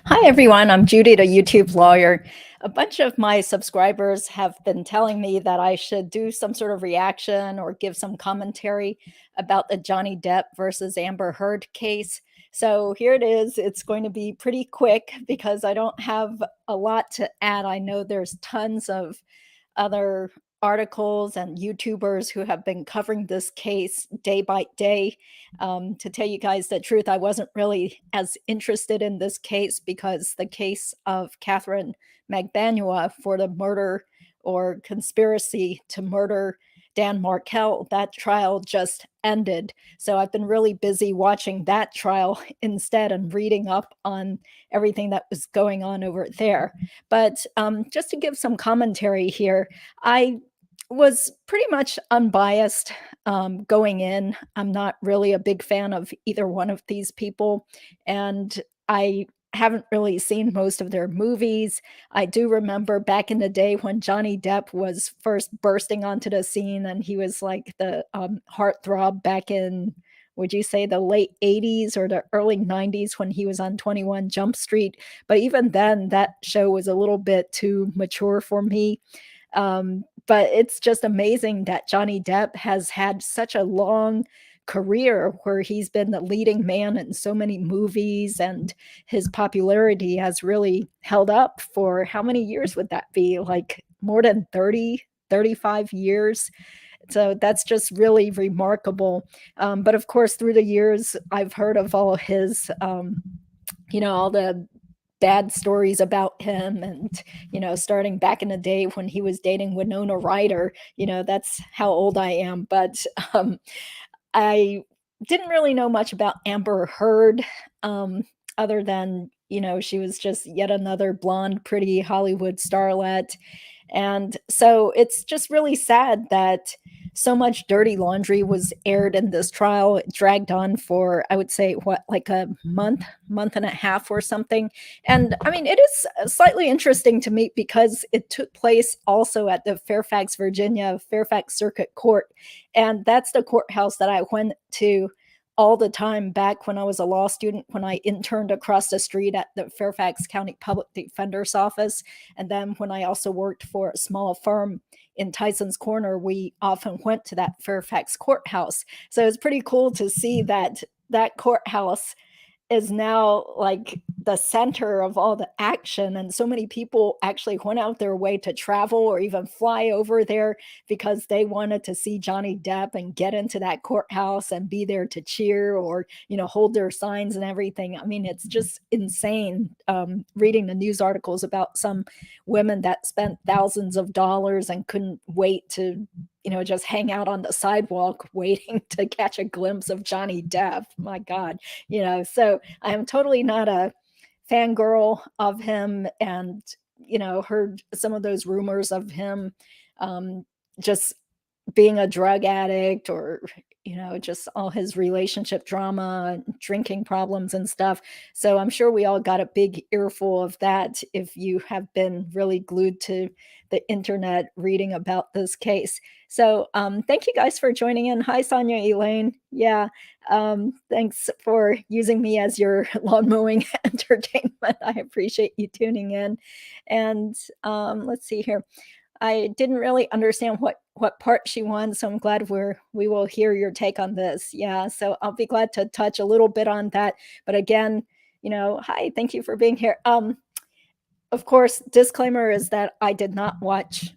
Hi, everyone. I'm Judy, the YouTube lawyer. A bunch of my subscribers have been telling me that I should do some sort of reaction or give some commentary about the Johnny Depp versus Amber Heard case. So here it is. It's going to be pretty quick because I don't have a lot to add. I know there's tons of other articles and YouTubers who have been covering this case day by day. To tell you guys the truth, I wasn't really as interested in this case because the case of Catherine Magbanua for the murder or conspiracy to murder Dan Markel, that trial just ended. So I've been really busy watching that trial instead and reading up on everything that was going on over there. But just to give some commentary here, I was pretty much unbiased going in. I'm not really a big fan of either one of these people, and I haven't really seen most of their movies. I do remember back in the day when Johnny Depp was first bursting onto the scene, and he was like the heartthrob back in, would you say, the late 80s or the early 90s when he was on 21 Jump Street. But even then, that show was a little bit too mature for me. But it's just amazing that Johnny Depp has had such a long career where he's been the leading man in so many movies, and his popularity has really held up for how many years would that be? Like more than 30, 35 years. So that's just really remarkable. But of course, through the years, I've heard of all his, all the bad stories about him, and starting back in the day when he was dating Winona Ryder. That's how old I am. But I didn't really know much about Amber Heard, other than she was just yet another blonde pretty Hollywood starlet. And so it's just really sad that so much dirty laundry was aired in this trial. It dragged on for, I would say, what, like a month and a half or something. And I mean, it is slightly interesting to me because it took place also at the Fairfax Circuit Court. And that's the courthouse that I went to all the time back when I was a law student, when I interned across the street at the Fairfax County Public Defender's Office. And then when I also worked for a small firm in Tyson's Corner, we often went to that Fairfax courthouse. So it's pretty cool to see that that courthouse is now like the center of all the action, and so many people actually went out their way to travel or even fly over there because they wanted to see Johnny Depp and get into that courthouse and be there to cheer or hold their signs and everything. I mean, it's just insane, reading the news articles about some women that spent thousands of dollars and couldn't wait to just hang out on the sidewalk waiting to catch a glimpse of Johnny Depp. My God. So I am totally not a fangirl of him, and heard some of those rumors of him just being a drug addict, or just all his relationship drama, drinking problems and stuff. So I'm sure we all got a big earful of that if you have been really glued to the internet reading about this case. So thank you guys for joining in. Hi, Sonia Elaine. Yeah, thanks for using me as your lawn mowing entertainment. I appreciate you tuning in. And let's see here. I didn't really understand what part she won, so I'm glad we will hear your take on this. Yeah, so I'll be glad to touch a little bit on that. But again, hi, thank you for being here. Of course, disclaimer is that I did not watch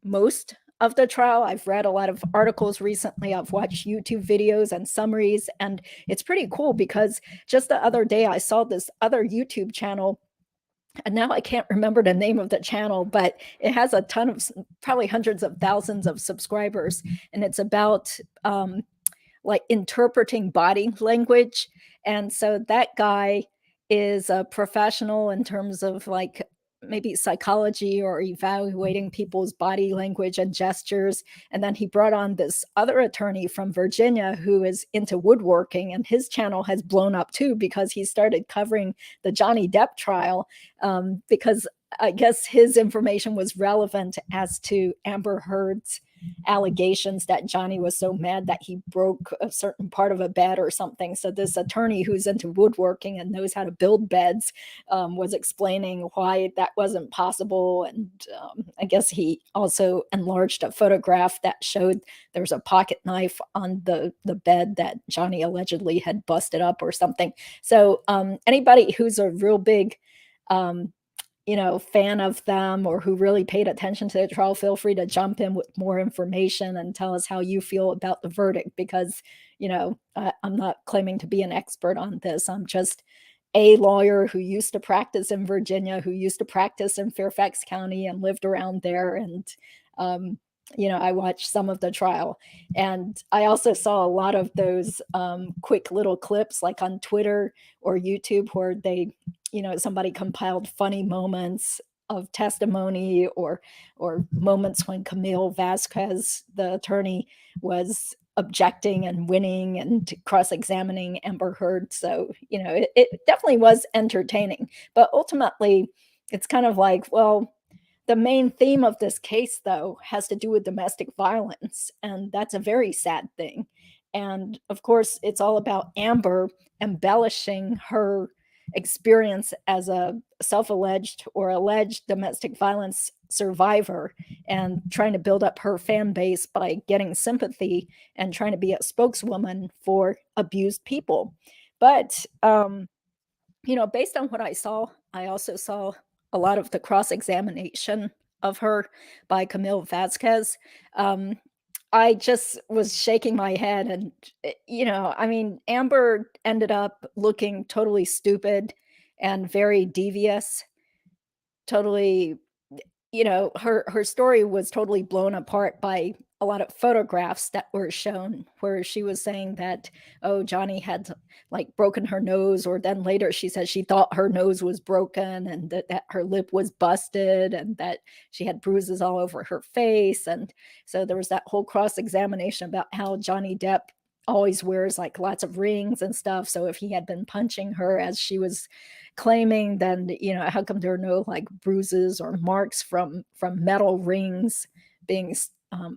most of the trial. I've read a lot of articles recently. I've watched YouTube videos and summaries, and it's pretty cool because just the other day I saw this other YouTube channel, and now I can't remember the name of the channel, but it has a ton of, probably hundreds of thousands of subscribers, and it's about like interpreting body language. And so that guy is a professional in terms of like maybe psychology or evaluating people's body language and gestures. And then he brought on this other attorney from Virginia who is into woodworking, and his channel has blown up too because he started covering the Johnny Depp trial, because I guess his information was relevant as to Amber Heard's allegations that Johnny was so mad that he broke a certain part of a bed or something. So this attorney who's into woodworking and knows how to build beds was explaining why that wasn't possible. And I guess he also enlarged a photograph that showed there's a pocket knife on the bed that Johnny allegedly had busted up or something. So anybody who's a real big fan of them or who really paid attention to the trial, feel free to jump in with more information and tell us how you feel about the verdict, because, I'm not claiming to be an expert on this. I'm just a lawyer who used to practice in Virginia, who used to practice in Fairfax County and lived around there. And, I watched some of the trial. And I also saw a lot of those quick little clips like on Twitter or YouTube where somebody compiled funny moments of testimony or moments when Camille Vasquez, the attorney, was objecting and winning and cross-examining Amber Heard. So, it definitely was entertaining. But ultimately, it's kind of like, well, the main theme of this case, though, has to do with domestic violence, and that's a very sad thing. And of course, it's all about Amber embellishing her experience as a self-alleged or alleged domestic violence survivor and trying to build up her fan base by getting sympathy and trying to be a spokeswoman for abused people. But based on what I saw, I also saw a lot of the cross-examination of her by Camille Vasquez. I just was shaking my head and, Amber ended up looking totally stupid and very devious, totally her story was totally blown apart by a lot of photographs that were shown where she was saying that, oh, Johnny had like broken her nose, or then later she said she thought her nose was broken and that her lip was busted and that she had bruises all over her face. And so there was that whole cross-examination about how Johnny Depp always wears like lots of rings and stuff. So if he had been punching her as she was claiming, then how come there are no like bruises or marks from metal rings being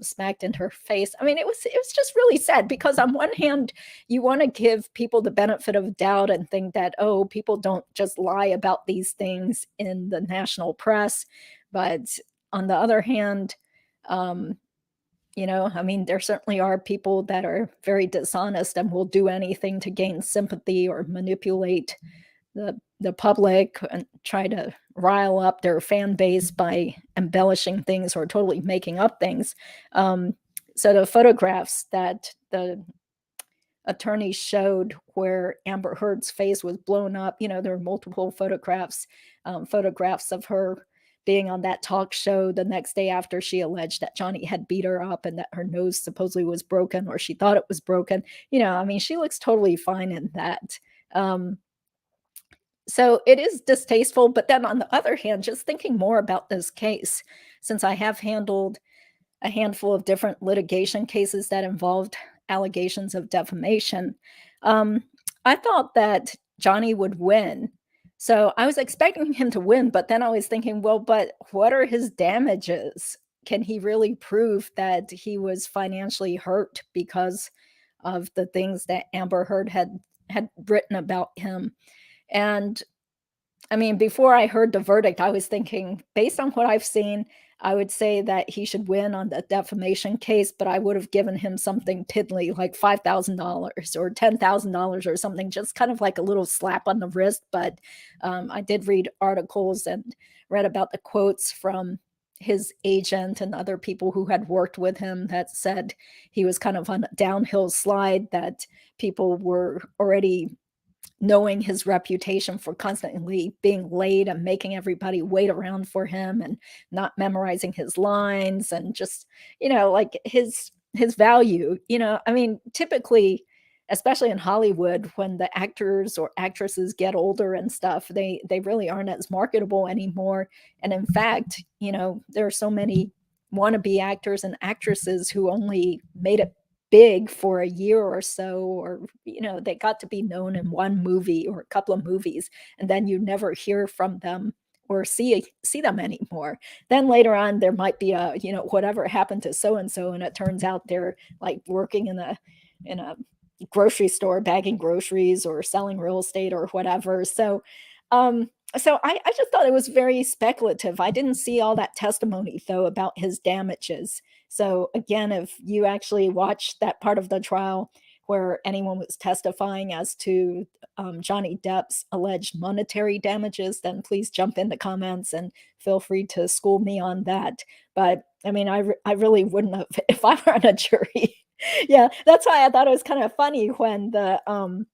smacked into her face? I mean, it was just really sad, because on one hand you want to give people the benefit of doubt and think that, oh, people don't just lie about these things in the national press, but on the other hand, there certainly are people that are very dishonest and will do anything to gain sympathy or manipulate the public and try to rile up their fan base by embellishing things or totally making up things. So the photographs that the attorney showed where Amber Heard's face was blown up, there were multiple photographs of her being on that talk show the next day after she alleged that Johnny had beat her up and that her nose supposedly was broken, or she thought it was broken. She looks totally fine in that. So it is distasteful. But then on the other hand, just thinking more about this case, since I have handled a handful of different litigation cases that involved allegations of defamation, I thought that Johnny would win. So I was expecting him to win, but then I was thinking, well, but what are his damages? Can he really prove that he was financially hurt because of the things that Amber Heard had written about him? And before I heard the verdict, I was thinking, based on what I've seen, I would say that he should win on the defamation case, but I would have given him something piddly like $5,000 or $10,000 or something, just kind of like a little slap on the wrist. But I did read articles and read about the quotes from his agent and other people who had worked with him that said he was kind of on a downhill slide, that people were already knowing his reputation for constantly being late and making everybody wait around for him and not memorizing his lines, and just, like his value, typically, especially in Hollywood, when the actors or actresses get older and stuff, they really aren't as marketable anymore. And in fact, there are so many wannabe actors and actresses who only made it big for a year or so, or they got to be known in one movie or a couple of movies, and then you never hear from them or see them anymore. Then later on, there might be a, whatever happened to so and so, and it turns out they're like working in a grocery store, bagging groceries or selling real estate or whatever. So I just thought it was very speculative. I didn't see all that testimony though about his damages. So again, if you actually watched that part of the trial where anyone was testifying as to Johnny Depp's alleged monetary damages, then please jump in the comments and feel free to school me on that. But I mean, I really wouldn't have if I were on a jury. Yeah, that's why I thought it was kind of funny when the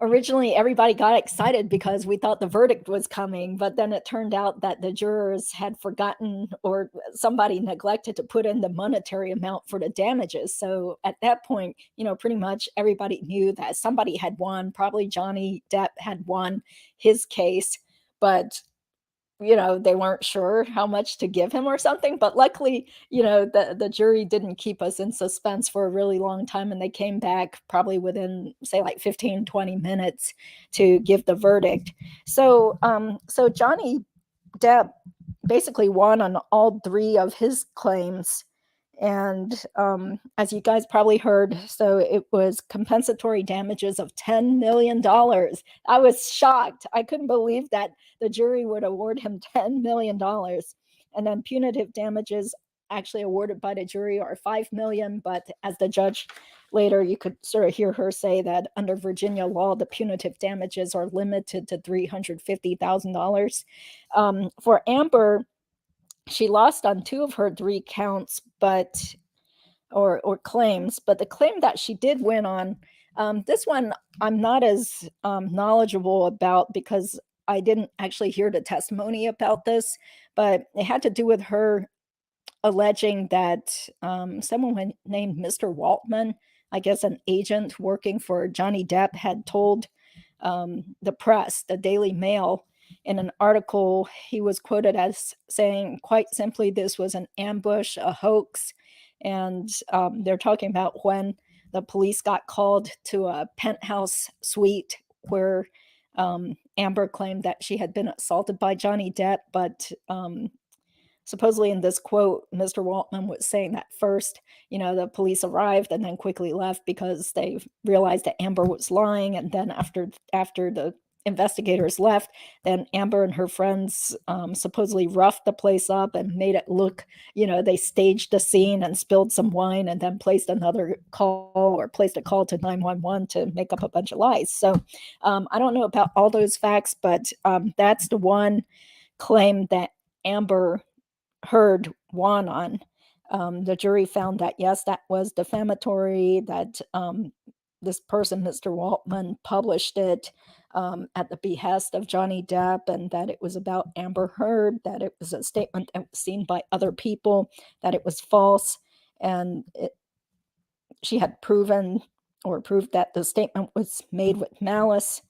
originally everybody got excited because we thought the verdict was coming, but then it turned out that the jurors had forgotten or somebody neglected to put in the monetary amount for the damages. So at that point, pretty much everybody knew that somebody had won. Probably Johnny Depp had won his case, but they weren't sure how much to give him or something. But luckily, the jury didn't keep us in suspense for a really long time. And they came back probably within, say, like 15, 20 minutes to give the verdict. So Johnny Depp basically won on all three of his claims. And as you guys probably heard, so it was compensatory damages of $10 million. I was shocked. I couldn't believe that the jury would award him $10 million. And then punitive damages actually awarded by the jury are $5 million. But as the judge later, you could sort of hear her say that under Virginia law, the punitive damages are limited to $350,000. For Amber, she lost on two of her three counts, but or claims, but the claim that she did win on, this one I'm not as knowledgeable about because I didn't actually hear the testimony about this, but it had to do with her alleging that someone named Mr. Waltman, I guess an agent working for Johnny Depp, had told the press, the Daily Mail, in an article, he was quoted as saying, quite simply, this was an ambush, a hoax. And they're talking about when the police got called to a penthouse suite where Amber claimed that she had been assaulted by Johnny Depp, but supposedly in this quote, Mr. Waltman was saying that first, the police arrived and then quickly left because they realized that Amber was lying. And then after the investigators left, then Amber and her friends supposedly roughed the place up and made it look, they staged the scene and spilled some wine and then placed a call to 911 to make up a bunch of lies. So I don't know about all those facts, but that's the one claim that Amber heard won on. The jury found that, yes, that was defamatory, that this person, Mr. Waltman, published it at the behest of Johnny Depp, and that it was about Amber Heard, that it was a statement that was seen by other people, that it was false, and she had proved that the statement was made with malice.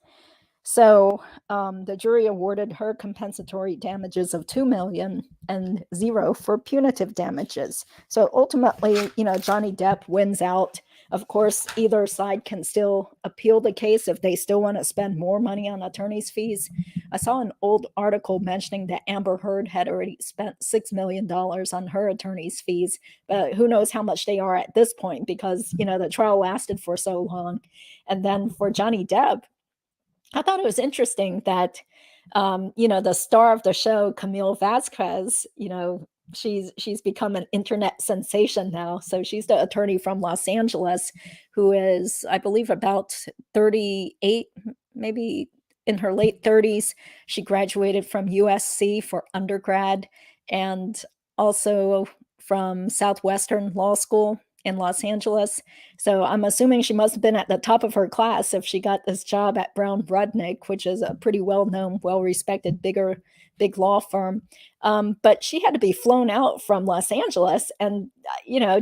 So the jury awarded her compensatory damages of $2 million and $0 for punitive damages. So ultimately, Johnny Depp wins out. Of course, either side can still appeal the case if they still want to spend more money on attorney's fees. I saw an old article mentioning that Amber Heard had already spent $6 million on her attorney's fees, but who knows how much they are at this point because, the trial lasted for so long. And then for Johnny Depp, I thought it was interesting that, the star of the show, Camille Vasquez, she's become an internet sensation now. So she's the attorney from Los Angeles who is, I believe, about 38, maybe in her late 30s. She graduated from USC for undergrad and also from Southwestern Law School in Los Angeles. So I'm assuming she must have been at the top of her class if she got this job at Brown Rudnick, which is a pretty well-known, well-respected, big law firm. But she had to be flown out from Los Angeles, and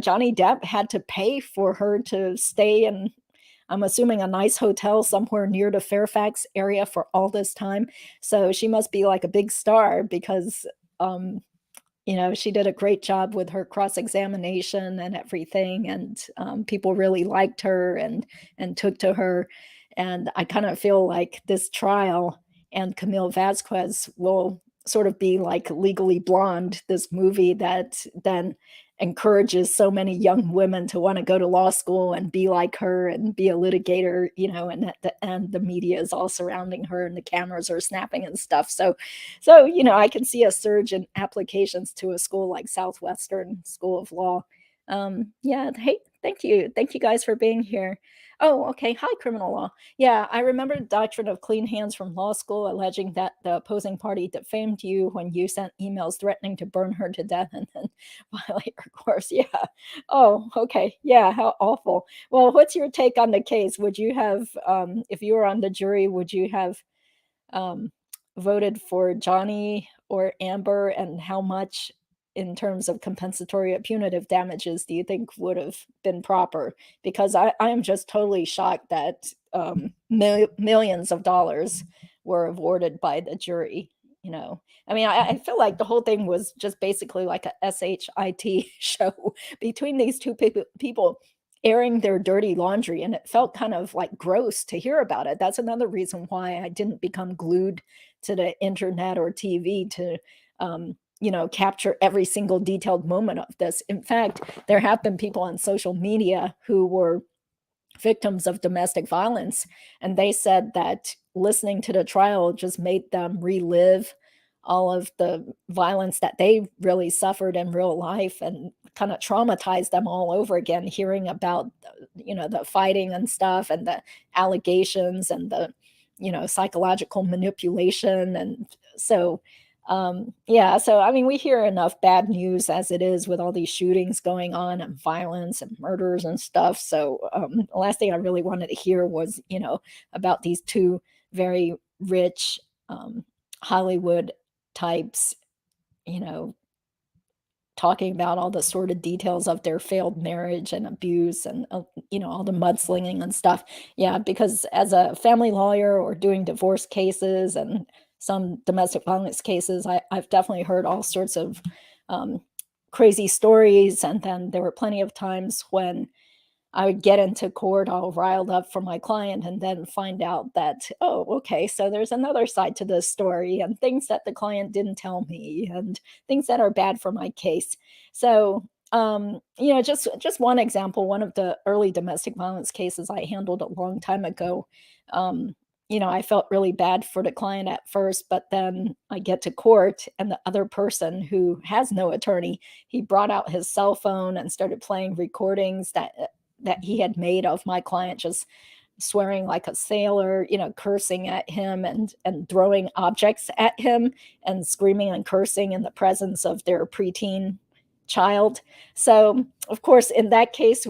Johnny Depp had to pay for her to stay in, I'm assuming, a nice hotel somewhere near the Fairfax area for all this time. So she must be like a big star because she did a great job with her cross-examination and everything, and people really liked her and took to her. And I kind of feel like this trial and Camille Vasquez will sort of be like Legally Blonde, this movie that then encourages so many young women to want to go to law school and be like her and be a litigator, and at the end the media is all surrounding her and the cameras are snapping and stuff. So I can see a surge in applications to a school like Southwestern School of Law. Yeah, hey, thank you guys for being here. Oh, okay. Hi, criminal law. Yeah, I remember the doctrine of clean hands from law school, alleging that the opposing party defamed you when you sent emails threatening to burn her to death and then violate her course. Yeah. Oh, okay. Yeah, how awful. Well, what's your take on the case? Would you have, if you were on the jury, would you have um, voted for Johnny or Amber, and how much in terms of compensatory or punitive damages do you think would have been proper? Because I am just totally shocked that millions of dollars were awarded by the jury. I mean, I feel like the whole thing was just basically like a shit show between these two people airing their dirty laundry, and it felt kind of like gross to hear about it. That's another reason why I didn't become glued to the internet or TV to capture every single detailed moment of this. In fact, there have been people on social media who were victims of domestic violence, and they said that listening to the trial just made them relive all of the violence that they really suffered in real life, and kind of traumatized them all over again, hearing about the fighting and stuff, and the allegations, and the psychological manipulation. And so yeah, so I mean, we hear enough bad news as it is with all these shootings going on and violence and murders and stuff. So the last thing I really wanted to hear was, about these two very rich Hollywood types, you know, talking about all the sort of details of their failed marriage and abuse, and all the mudslinging and stuff. Yeah, because as a family lawyer or doing divorce cases and some domestic violence cases, I've definitely heard all sorts of um, crazy stories. And then there were plenty of times when I would get into court all riled up for my client, and then find out that, oh, okay, so there's another side to this story, and things that the client didn't tell me, and things that are bad for my case. So, just one example, one of the early domestic violence cases I handled a long time ago. I felt really bad for the client at first, but then I get to court, and the other person, who has no attorney, he brought out his cell phone and started playing recordings that he had made of my client just swearing like a sailor, cursing at him, and throwing objects at him, and screaming and cursing in the presence of their preteen child. So, of course, in that case,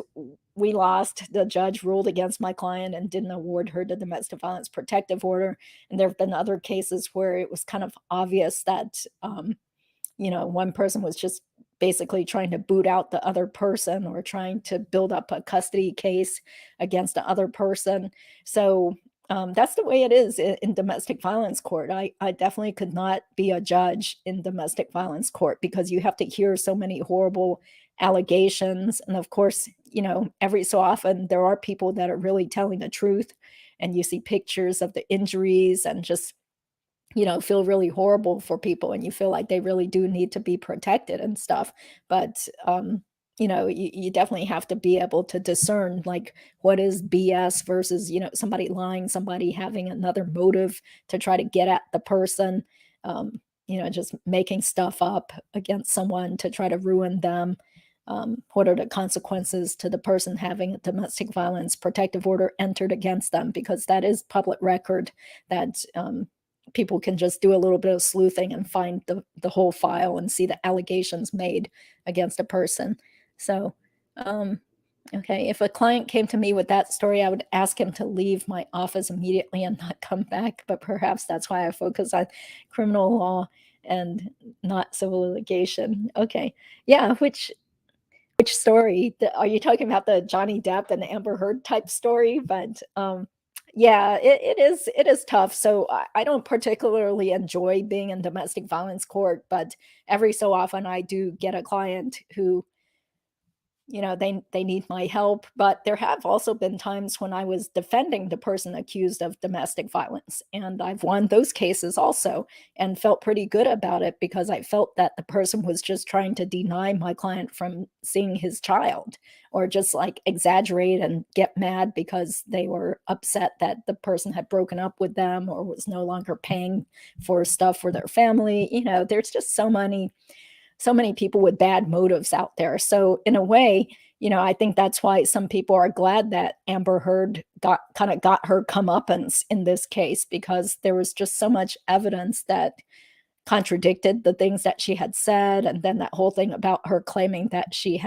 we lost. The judge ruled against my client and didn't award her the domestic violence protective order. And there have been other cases where it was kind of obvious that one person was just basically trying to boot out the other person, or trying to build up a custody case against the other person. So that's the way it is in domestic violence court. I definitely could not be a judge in domestic violence court, because you have to hear so many horrible allegations. And of course, every so often there are people that are really telling the truth, and you see pictures of the injuries, and just feel really horrible for people, and you feel like they really do need to be protected and stuff. But you definitely have to be able to discern, like, what is BS versus, somebody lying, somebody having another motive to try to get at the person, just making stuff up against someone to try to ruin them. What are the consequences to the person having a domestic violence protective order entered against them? Because that is public record, that people can just do a little bit of sleuthing and find the whole file and see the allegations made against a person. So, okay, if a client came to me with that story, I would ask him to leave my office immediately and not come back. But perhaps that's why I focus on criminal law and not civil litigation. Okay, yeah, which story? Are you talking about the Johnny Depp and Amber Heard type story? But yeah, it is tough. So I don't particularly enjoy being in domestic violence court, but every so often I do get a client who they need my help. But there have also been times when I was defending the person accused of domestic violence, and I've won those cases also and felt pretty good about it because I felt that the person was just trying to deny my client from seeing his child, or just like exaggerate and get mad because they were upset that the person had broken up with them or was no longer paying for stuff for their family. There's just so many people with bad motives out there. So in a way, I think that's why some people are glad that Amber Heard got her comeuppance in this case, because there was just so much evidence that contradicted the things that she had said. And then that whole thing about her claiming that she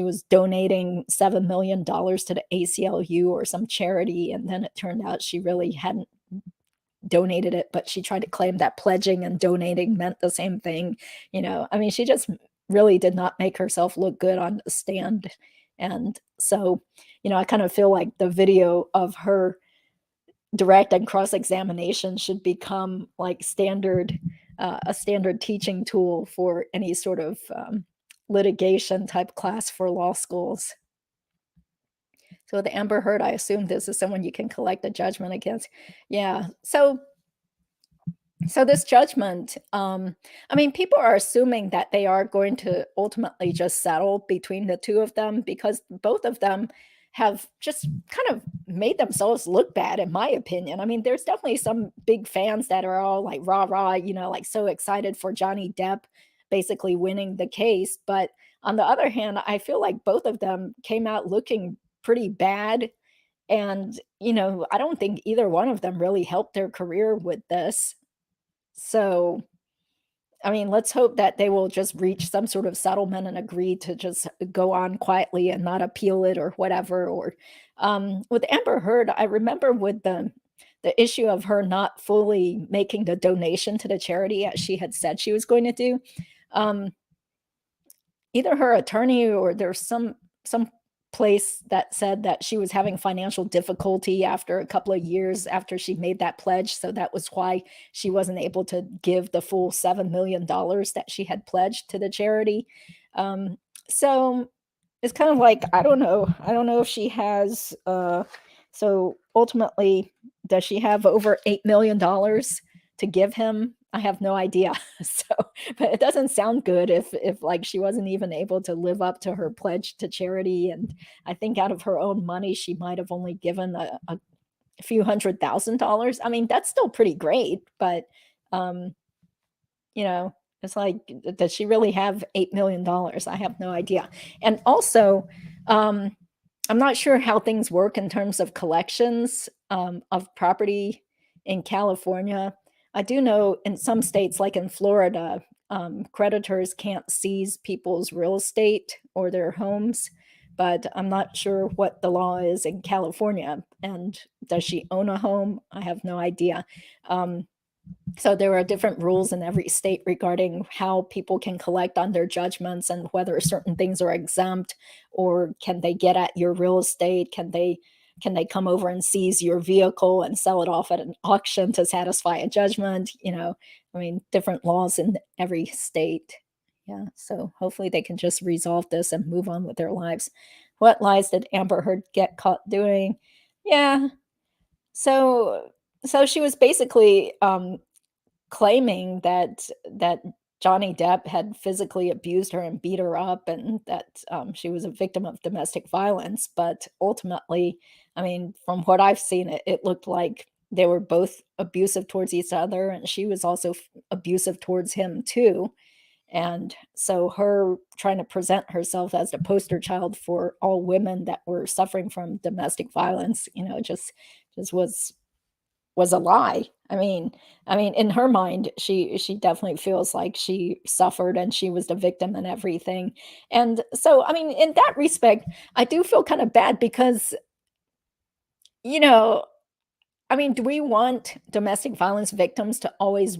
was donating $7 million to the ACLU or some charity, and then it turned out she really hadn't donated it, but she tried to claim that pledging and donating meant the same thing. She just really did not make herself look good on the stand. And so, I kind of feel like the video of her direct and cross-examination should become like a standard teaching tool for any sort of litigation type class for law schools. So with Amber Heard, I assume this is someone you can collect a judgment against. Yeah. So this judgment, people are assuming that they are going to ultimately just settle between the two of them, because both of them have just kind of made themselves look bad, in my opinion. There's definitely some big fans that are all like rah rah, like so excited for Johnny Depp basically winning the case. But on the other hand, I feel like both of them came out looking pretty bad. And, I don't think either one of them really helped their career with this. So, let's hope that they will just reach some sort of settlement and agree to just go on quietly and not appeal it or whatever. Or with Amber Heard, I remember with the issue of her not fully making the donation to the charity as she had said she was going to do. Either her attorney or there's some place that said that she was having financial difficulty after a couple of years after she made that pledge, so that was why she wasn't able to give the full $7 million that she had pledged to the charity. So it's kind of like, I don't know if she has so ultimately, does she have over $8 million to give him? I have no idea. So, but it doesn't sound good if like she wasn't even able to live up to her pledge to charity. And I think out of her own money, she might have only given a few $100,000. That's still pretty great, but um, it's like, does she really have $8 million? I have no idea. And also, I'm not sure how things work in terms of collections of property in California. I do know in some states, like in Florida, creditors can't seize people's real estate or their homes, but I'm not sure what the law is in California. And does she own a home? I have no idea. So there are different rules in every state regarding how people can collect on their judgments and whether certain things are exempt, or can they get at your real estate? Can they come over and seize your vehicle and sell it off at an auction to satisfy a judgment? Different laws in every state. Yeah, so hopefully they can just resolve this and move on with their lives. What lies did Amber Heard get caught doing? Yeah, so she was basically claiming that Johnny Depp had physically abused her and beat her up, and that she was a victim of domestic violence. But ultimately, from what I've seen, it looked like they were both abusive towards each other, and she was also abusive towards him too. And so her trying to present herself as the poster child for all women that were suffering from domestic violence, just was a lie. In her mind, she definitely feels like she suffered and she was the victim and everything. And so, in that respect, I do feel kind of bad because, you know, do we want domestic violence victims to always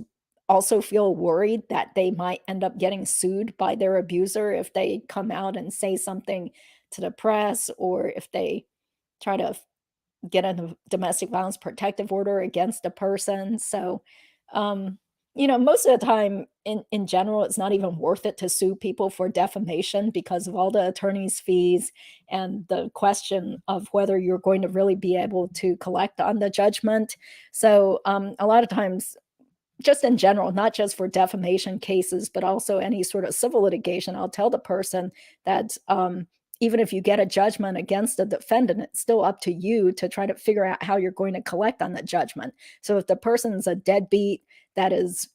also feel worried that they might end up getting sued by their abuser if they come out and say something to the press, or if they try to get a domestic violence protective order against a person? So, um, most of the time in general, it's not even worth it to sue people for defamation because of all the attorney's fees and the question of whether you're going to really be able to collect on the judgment. So a lot of times, just in general, not just for defamation cases, but also any sort of civil litigation, I'll tell the person that even if you get a judgment against the defendant, it's still up to you to try to figure out how you're going to collect on the judgment. So if the person's a deadbeat that is,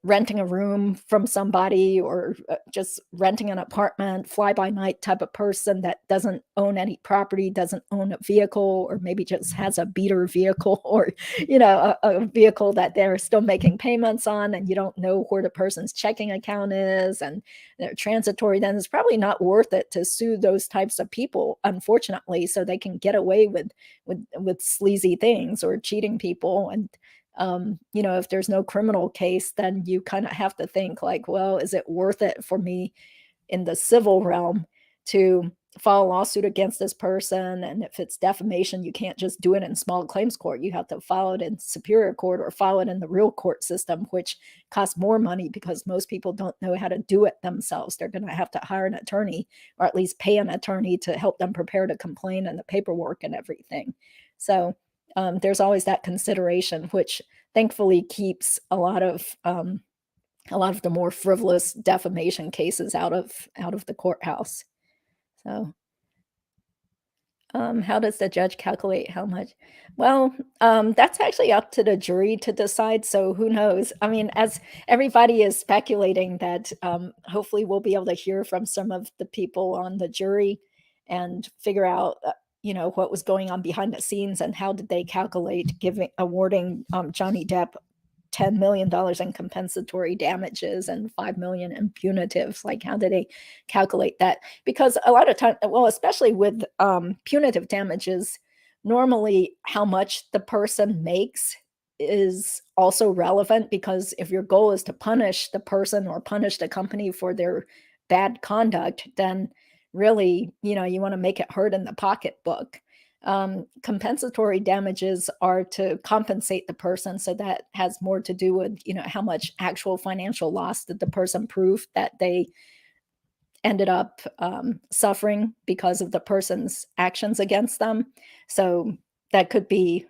renting a room from somebody or just renting an apartment, fly by night type of person that doesn't own any property, doesn't own a vehicle, or maybe just has a beater vehicle or, a vehicle that they're still making payments on and you don't know where the person's checking account is and they're transitory, then it's probably not worth it to sue those types of people, unfortunately, so they can get away with sleazy things or cheating people. And if there's no criminal case, then you kind of have to think like, well, is it worth it for me in the civil realm to file a lawsuit against this person? And if it's defamation, you can't just do it in small claims court. You have to file it in superior court or file it in the real court system, which costs more money because most people don't know how to do it themselves. They're going to have to hire an attorney or at least pay an attorney to help them prepare the complaint and the paperwork and everything. So there's always that consideration, which thankfully keeps a lot of the more frivolous defamation cases out of the courthouse. So, how does the judge calculate how much? Well, that's actually up to the jury to decide. So who knows? I mean, as everybody is speculating that hopefully we'll be able to hear from some of the people on the jury and figure out what was going on behind the scenes and how did they calculate awarding Johnny Depp $10 million in compensatory damages and $5 million in punitives. Like, how do they calculate that? Because a lot of time, well, especially with punitive damages, normally how much the person makes is also relevant, because if your goal is to punish the person or punish the company for their bad conduct, then really, you want to make it hurt in the pocketbook. Compensatory damages are to compensate the person. So that has more to do with, how much actual financial loss did the person prove that they ended up suffering because of the person's actions against them. So that could be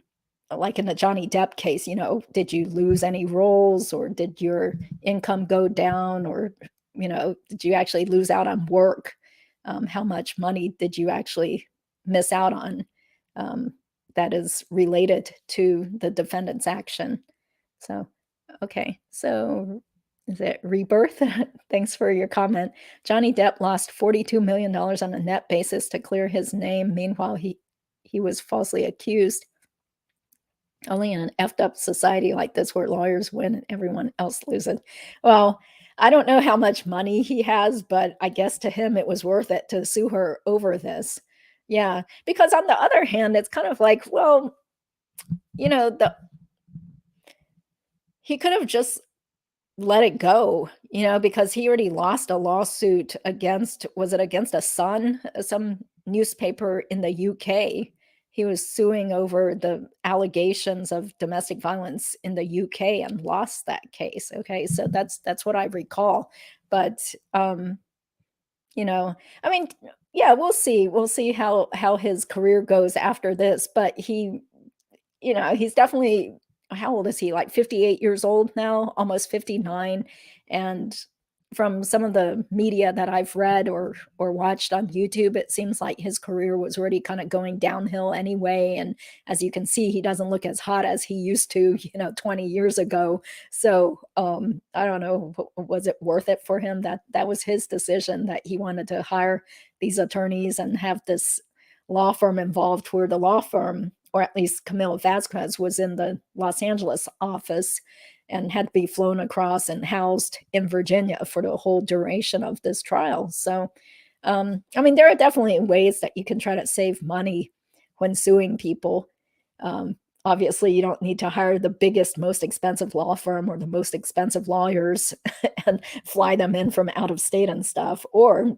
like in the Johnny Depp case, did you lose any roles, or did your income go down, or, did you actually lose out on work? How much money did you actually miss out on that is related to the defendant's action? So, okay. So is it Rebirth? Thanks for your comment. Johnny Depp lost $42 million on a net basis to clear his name. Meanwhile, he was falsely accused. Only in an effed up society like this where lawyers win and everyone else loses. Well, I don't know how much money he has, but I guess to him it was worth it to sue her over this. Yeah, because on the other hand, it's kind of like, well, he could have just let it go, because he already lost a lawsuit against a Sun, some newspaper in the UK. He was suing over the allegations of domestic violence in the UK and lost that case. Okay, so that's what I recall. But I mean, yeah, we'll see. We'll see how his career goes after this. But he's definitely, how old is he? Like 58 years old now, almost 59. And from some of the media that I've read or watched on YouTube, it seems like his career was already kind of going downhill anyway. And as you can see, he doesn't look as hot as he used to, 20 years ago. So I don't know, was it worth it for him? That was his decision, that he wanted to hire these attorneys and have this law firm involved, where the law firm, or at least Camille Vasquez, was in the Los Angeles office and had to be flown across and housed in Virginia for the whole duration of this trial. So, I mean, there are definitely ways that you can try to save money when suing people. Obviously, you don't need to hire the biggest, most expensive law firm or the most expensive lawyers and fly them in from out of state and stuff. Or,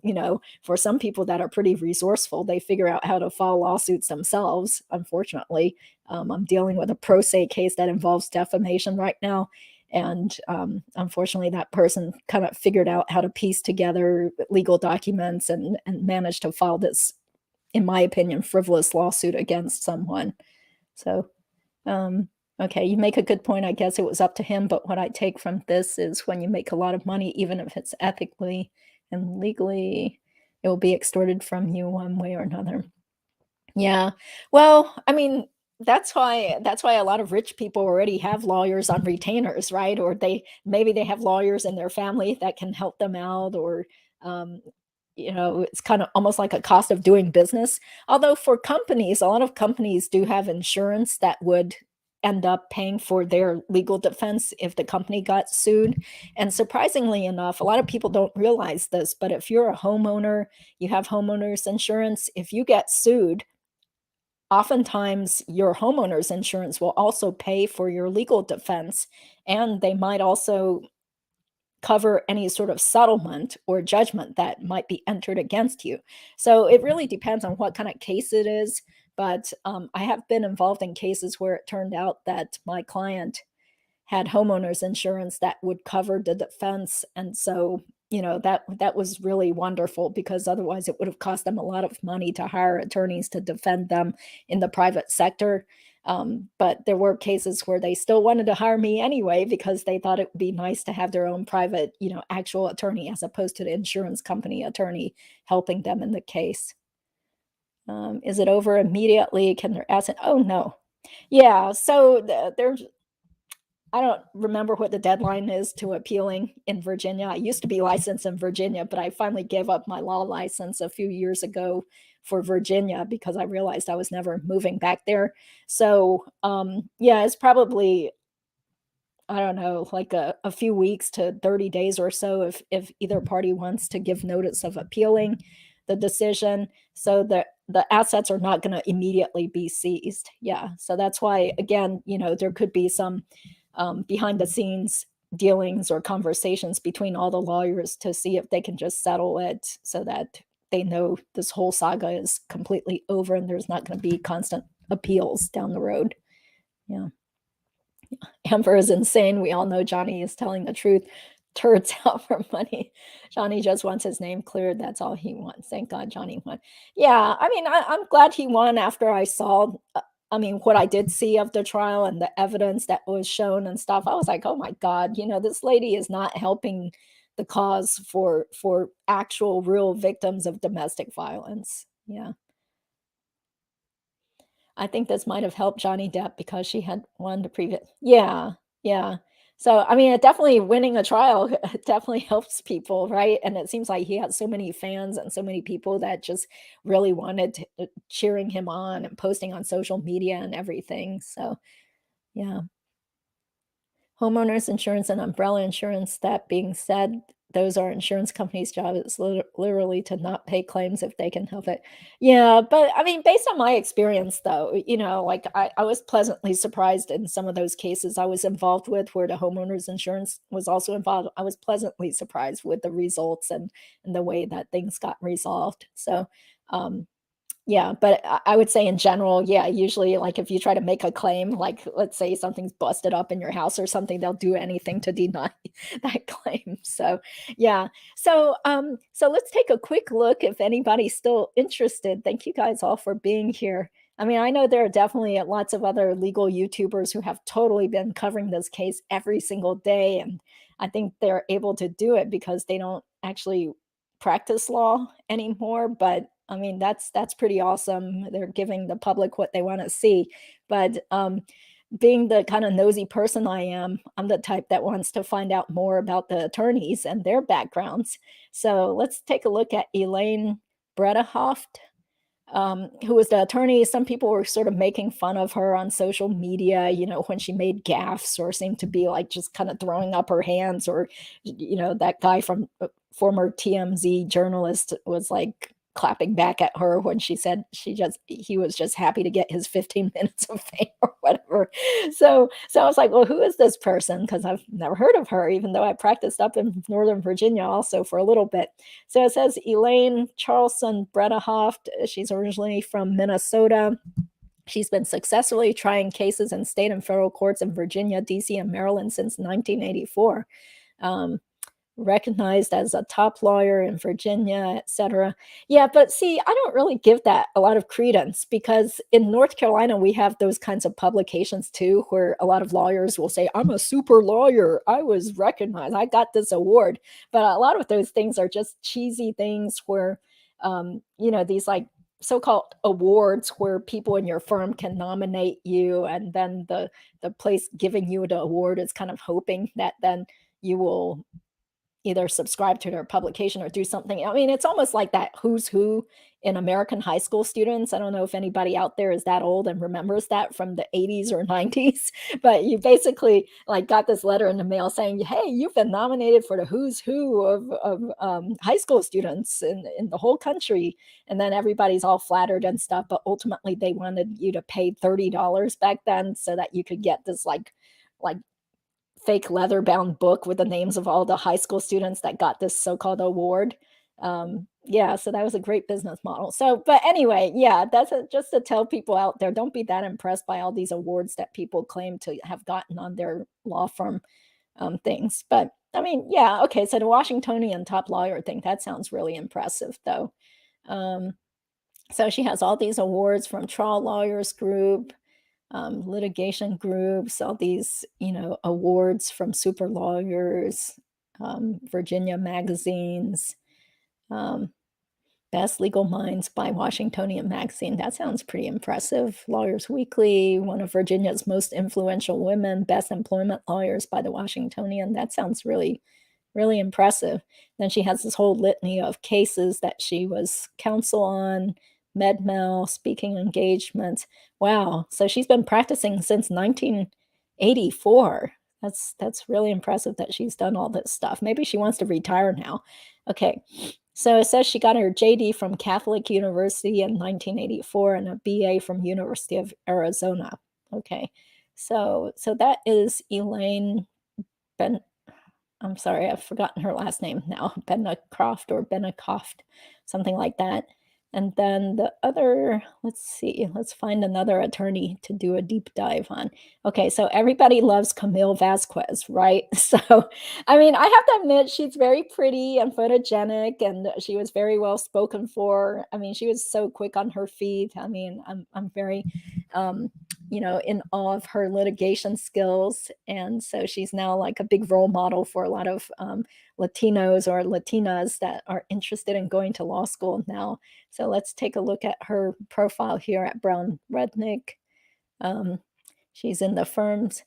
for some people that are pretty resourceful, they figure out how to file lawsuits themselves. Unfortunately, I'm dealing with a pro se case that involves defamation right now. And unfortunately, that person kind of figured out how to piece together legal documents and managed to file this, in my opinion, frivolous lawsuit against someone. So, okay, you make a good point. I guess it was up to him, but what I take from this is when you make a lot of money, even if it's ethically and legally, it will be extorted from you one way or another. Yeah. Well, I mean, that's why a lot of rich people already have lawyers on retainers, right? Or maybe they have lawyers in their family that can help them out, or um, it's kind of almost like a cost of doing business. Although for companies, a lot of companies do have insurance that would end up paying for their legal defense if the company got sued. And surprisingly enough, a lot of people don't realize this, but if you're a homeowner, you have homeowners insurance, if you get sued, oftentimes your homeowner's insurance will also pay for your legal defense, and they might also cover any sort of settlement or judgment that might be entered against you. So it really depends on what kind of case it is. But I have been involved in cases where it turned out that my client had homeowners insurance that would cover the defense. And so, that was really wonderful, because otherwise it would have cost them a lot of money to hire attorneys to defend them in the private sector. But there were cases where they still wanted to hire me anyway, because they thought it would be nice to have their own private, actual attorney, as opposed to the insurance company attorney helping them in the case. Is it over immediately? Can their asset? Oh, no. Yeah. So there's I don't remember what the deadline is to appealing in Virginia. I used to be licensed in Virginia, but I finally gave up my law license a few years ago for Virginia because I realized I was never moving back there. So, yeah, it's probably, I don't know, like a few weeks to 30 days or so, if either party wants to give notice of appealing the decision, so that the assets are not going to immediately be seized. Yeah. So that's why, again, there could be some behind the scenes dealings or conversations between all the lawyers to see if they can just settle it, so that they know this whole saga is completely over and there's not going to be constant appeals down the road. Yeah. Amber is insane. We all know Johnny is telling the truth. Turds out for money. Johnny just wants his name cleared. That's all he wants. Thank God Johnny won. Yeah, I mean, I'm glad he won after I saw, what I did see of the trial and the evidence that was shown and stuff. I was like, oh my God, this lady is not helping the cause for actual real victims of domestic violence. Yeah. I think this might have helped Johnny Depp because she had won the previous. Yeah, yeah. So, I mean, it definitely winning a trial definitely helps people, right? And it seems like he had so many fans and so many people that just really wanted cheering him on and posting on social media and everything. So, yeah. Homeowners insurance and umbrella insurance, that being said, those are insurance companies' job. It's literally to not pay claims if they can help it. Yeah, but I mean, based on my experience, though, like I was pleasantly surprised in some of those cases I was involved with where the homeowners insurance was also involved. I was pleasantly surprised with the results and the way that things got resolved. So, um, yeah, but I would say in general, yeah, usually, like, if you try to make a claim, like, let's say something's busted up in your house or something, they'll do anything to deny that claim. So, yeah. So let's take a quick look if anybody's still interested. Thank you guys all for being here. I mean, I know there are definitely lots of other legal YouTubers who have totally been covering this case every single day, and I think they're able to do it because they don't actually practice law anymore. But I mean, that's pretty awesome. They're giving the public what they want to see. But being the kind of nosy person I am, I'm the type that wants to find out more about the attorneys and their backgrounds. So let's take a look at Elaine Bredehoft, who was the attorney. Some people were sort of making fun of her on social media, when she made gaffes or seemed to be like just kind of throwing up her hands, or, that guy from former TMZ journalist was like clapping back at her when she said he was just happy to get his 15 minutes of fame or whatever. So I was like, well, who is this person? Because I've never heard of her, even though I practiced up in Northern Virginia also for a little bit. So it says Elaine Charlson Bredehoft. She's originally from Minnesota. She's been successfully trying cases in state and federal courts in Virginia, DC, and Maryland since 1984. Recognized as a top lawyer in Virginia, etc. Yeah, but see, I don't really give that a lot of credence because in North Carolina, we have those kinds of publications too, where a lot of lawyers will say, I'm a super lawyer. I was recognized. I got this award. But a lot of those things are just cheesy things where, these like so-called awards where people in your firm can nominate you, and then the place giving you the award is kind of hoping that then you will either subscribe to their publication or do something. I mean, it's almost like that who's who in American high school students. I don't know if anybody out there is that old and remembers that from the 80s or 90s, but you basically like got this letter in the mail saying, hey, you've been nominated for the who's who of high school students in the whole country. And then everybody's all flattered and stuff, but ultimately they wanted you to pay $30 back then so that you could get this like fake leather-bound book with the names of all the high school students that got this so-called award. Yeah, so that was a great business model. So, but anyway, yeah, that's just to tell people out there, don't be that impressed by all these awards that people claim to have gotten on their law firm things. But I mean, yeah, okay, so the Washingtonian top lawyer thing, that sounds really impressive, though. So she has all these awards from Trial Lawyers Group, litigation groups, all these, awards from super lawyers, Virginia magazines, Best Legal Minds by Washingtonian Magazine. That sounds pretty impressive. Lawyers Weekly, one of Virginia's most influential women, Best Employment Lawyers by the Washingtonian. That sounds really, really impressive. Then she has this whole litany of cases that she was counsel on, MedMal, speaking engagements. Wow. So she's been practicing since 1984. That's really impressive that she's done all this stuff. Maybe she wants to retire now. Okay. So it says she got her JD from Catholic University in 1984 and a BA from University of Arizona. Okay. So that is Elaine Ben. I'm sorry, I've forgotten her last name now. Benacroft or Benacoft, something like that. And then the other, let's see, let's find another attorney to do a deep dive on. Okay, so everybody loves Camille Vasquez, right? So, I mean, I have to admit, she's very pretty and photogenic, and she was very well spoken for. I mean, she was so quick on her feet. I mean, I'm very, in awe of her litigation skills. And so she's now like a big role model for a lot of Latinos or Latinas that are interested in going to law school now. So let's take a look at her profile here at Brown Rudnick. She's in the firm's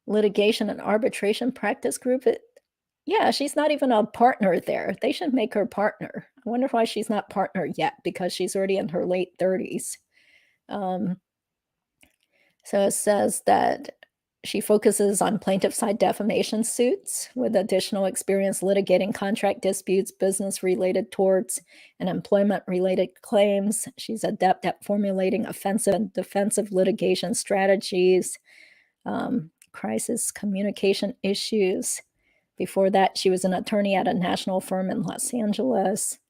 litigation and arbitration practice group. Yeah, she's not even a partner there. They should make her partner. I wonder why she's not partner yet, because she's already in her late 30s. So it says that she focuses on plaintiff side defamation suits with additional experience litigating contract disputes, business-related torts, and employment-related claims. She's adept at formulating offensive and defensive litigation strategies, crisis communication issues. Before that, she was an attorney at a national firm in Los Angeles.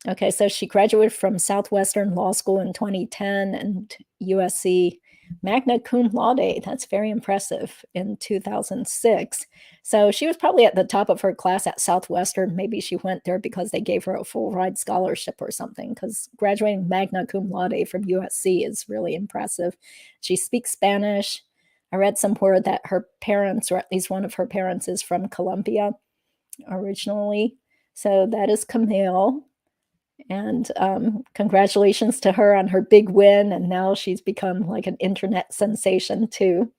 Okay, so she graduated from Southwestern Law School in 2010 and USC magna cum laude. That's very impressive, in 2006. So she was probably at the top of her class at Southwestern. Maybe she went there because they gave her a full ride scholarship or something, because graduating magna cum laude from USC is really impressive. She speaks Spanish. I read somewhere that her parents, or at least one of her parents, is from Colombia originally. So that is Camille. And congratulations to her on her big win. And now she's become like an internet sensation too.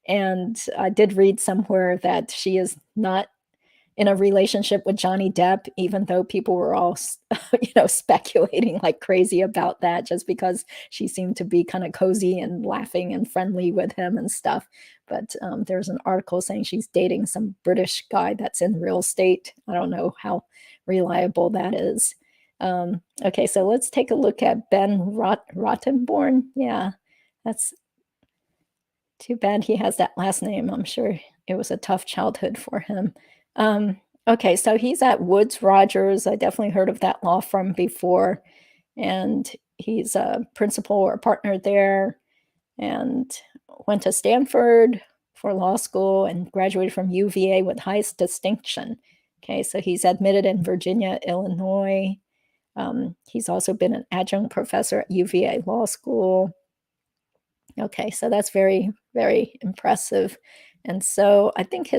And I did read somewhere that she is not in a relationship with Johnny Depp, even though people were all, speculating like crazy about that, just because she seemed to be kind of cozy and laughing and friendly with him and stuff. But there's an article saying she's dating some British guy that's in real estate. I don't know how reliable that is. Okay, so let's take a look at Ben Rottenborn. Yeah, that's too bad he has that last name. I'm sure it was a tough childhood for him. Okay, so he's at Woods Rogers. I definitely heard of that law firm before. And he's a principal or partner there, and went to Stanford for law school and graduated from UVA with highest distinction. Okay, so he's admitted in Virginia, Illinois. He's also been an adjunct professor at UVA Law School. Okay, so that's very, very impressive. And so I think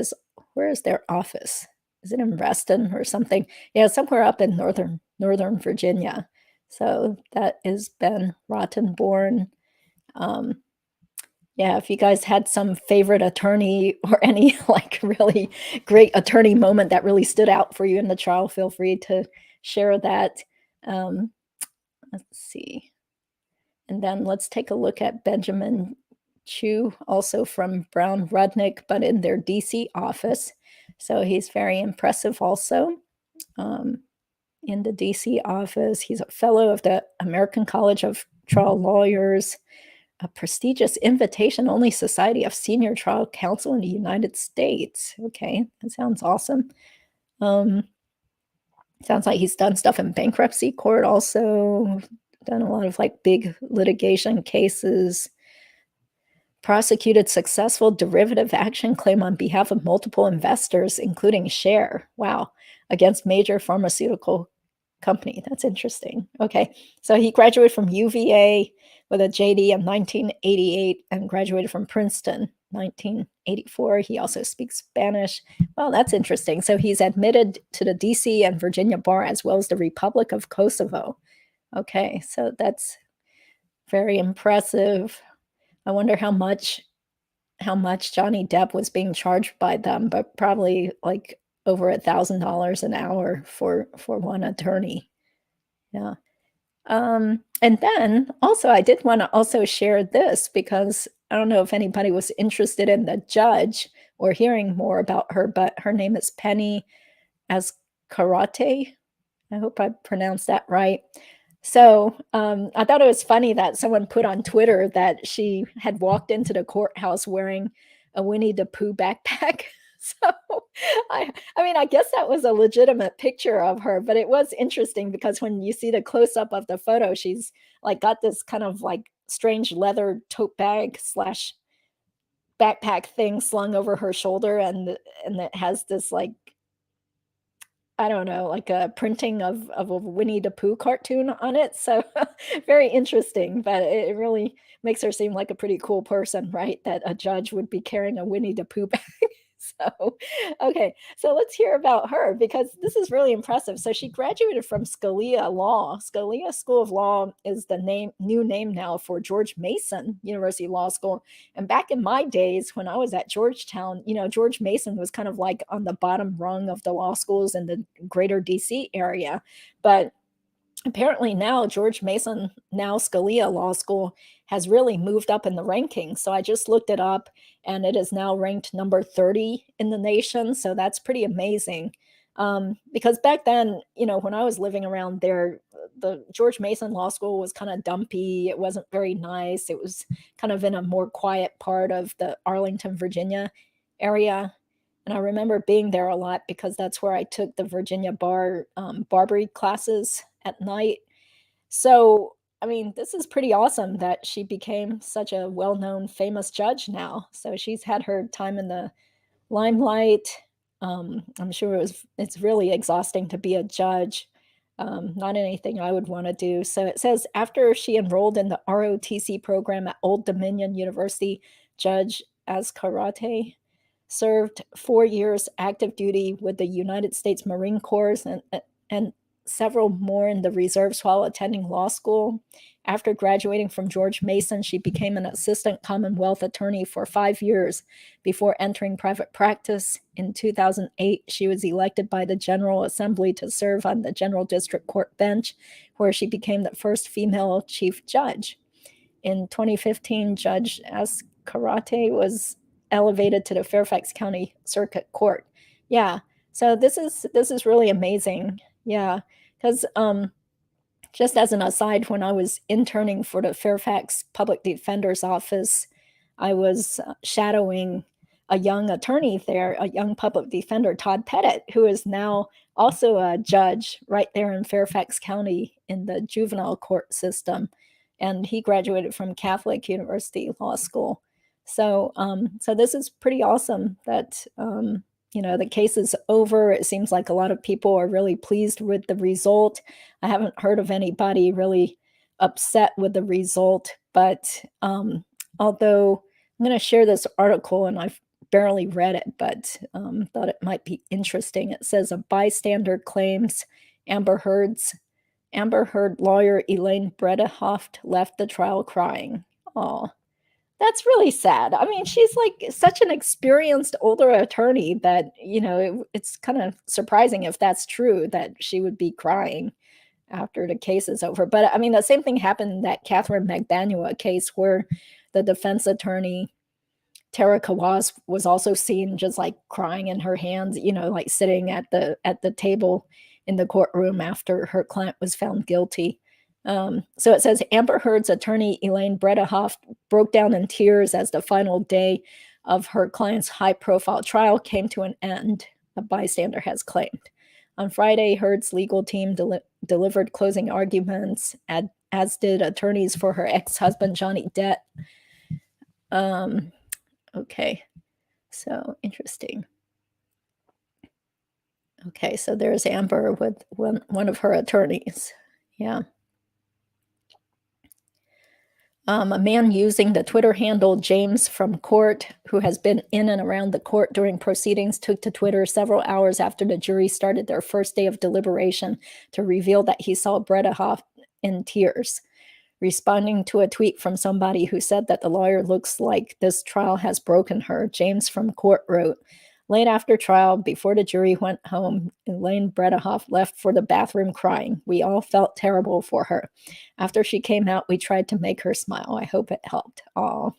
where is their office? Is it in Reston or something? Yeah, somewhere up in northern Virginia. So that is Ben Rottenborn. Yeah, if you guys had some favorite attorney or any like really great attorney moment that really stood out for you in the trial, feel free to share that. Let's see. And then let's take a look at Benjamin Chu, also from Brown Rudnick, but in their DC office. So he's very impressive also. In the DC office, he's a fellow of the American College of Trial Lawyers, a prestigious invitation-only society of senior trial counsel in the United States. Okay, that sounds awesome. Sounds like he's done stuff in bankruptcy court also, done a lot of like big litigation cases, prosecuted successful derivative action claim on behalf of multiple investors, including Share. Wow, against major pharmaceutical company. That's interesting. Okay, so he graduated from UVA with a JD in 1988 and graduated from Princeton 1984. He also speaks Spanish. Well, that's interesting. So he's admitted to the DC and Virginia bar as well as the Republic of Kosovo. Okay, so that's very impressive. I wonder how much Johnny Depp was being charged by them, but probably like over $1,000 an hour for one attorney. Yeah. And then also I did want to also share this because I don't know if anybody was interested in the judge or hearing more about her, but her name is Penny Azcarate. I hope I pronounced that right. So I thought it was funny that someone put on Twitter that she had walked into the courthouse wearing a Winnie the Pooh backpack. So I mean, I guess that was a legitimate picture of her, but it was interesting because when you see the close up of the photo, she's like got this kind of like strange leather tote bag slash backpack thing slung over her shoulder, and it has this like I don't know, like a printing of a Winnie the Pooh cartoon on it. So very interesting, but it really makes her seem like a pretty cool person, right? That a judge would be carrying a Winnie the Pooh bag. So, okay, so let's hear about her because this is really impressive. So she graduated from Scalia Law. Scalia School of Law is the new name now for George Mason University Law School. And back in my days when I was at Georgetown, George Mason was kind of like on the bottom rung of the law schools in the greater DC area. But apparently now George Mason, now Scalia Law School, has really moved up in the rankings. So I just looked it up and it is now ranked number 30 in the nation. So that's pretty amazing. Because back then, when I was living around there, the George Mason Law School was kind of dumpy. It wasn't very nice. It was kind of in a more quiet part of the Arlington, Virginia area. And I remember being there a lot because that's where I took the Virginia bar Barbary classes at night. So, I mean, this is pretty awesome that she became such a well-known, famous judge now. So she's had her time in the limelight. I'm sure it's really exhausting to be a judge. Not anything I would want to do. So it says after she enrolled in the ROTC program at Old Dominion University, Judge Azcarate served 4 years active duty with the United States Marine Corps and several more in the reserves while attending law school. After graduating from George Mason, she became an assistant Commonwealth attorney for 5 years before entering private practice. In 2008, she was elected by the General Assembly to serve on the General District Court bench, where she became the first female chief judge. In 2015, Judge Azcarate was elevated to the Fairfax County Circuit Court. Yeah, so this is really amazing. Yeah, because just as an aside, when I was interning for the Fairfax Public Defender's Office, I was shadowing a young attorney there, a young public defender, Todd Pettit, who is now also a judge right there in Fairfax County in the juvenile court system. And he graduated from Catholic University Law School. So, so this is pretty awesome that, the case is over. It seems like a lot of people are really pleased with the result. I haven't heard of anybody really upset with the result, but although I'm going to share this article, and I've barely read it, but thought it might be interesting. It says a bystander claims Amber Heard lawyer Elaine Bredehoft left the trial crying. Oh, that's really sad. I mean, she's like such an experienced older attorney that, it's kind of surprising if that's true that she would be crying after the case is over. But I mean, the same thing happened in that Catherine McDaniel case where the defense attorney Tara Kawaz was also seen just like crying in her hands, like sitting at the table in the courtroom after her client was found guilty. So it says Amber Heard's attorney Elaine Bredehoft broke down in tears as the final day of her client's high-profile trial came to an end, a bystander has claimed. On Friday, Heard's legal team delivered closing arguments, as did attorneys for her ex-husband Johnny Depp. Okay, so interesting. Okay, so there's Amber with one of her attorneys. Yeah. A man using the Twitter handle James from Court, who has been in and around the court during proceedings, took to Twitter several hours after the jury started their first day of deliberation to reveal that he saw Bredehoft in tears. Responding to a tweet from somebody who said that the lawyer looks like this trial has broken her, James from Court wrote, late after trial, before the jury went home, Elaine Bredehoft left for the bathroom crying. We all felt terrible for her. After she came out, we tried to make her smile. I hope it helped. Oh,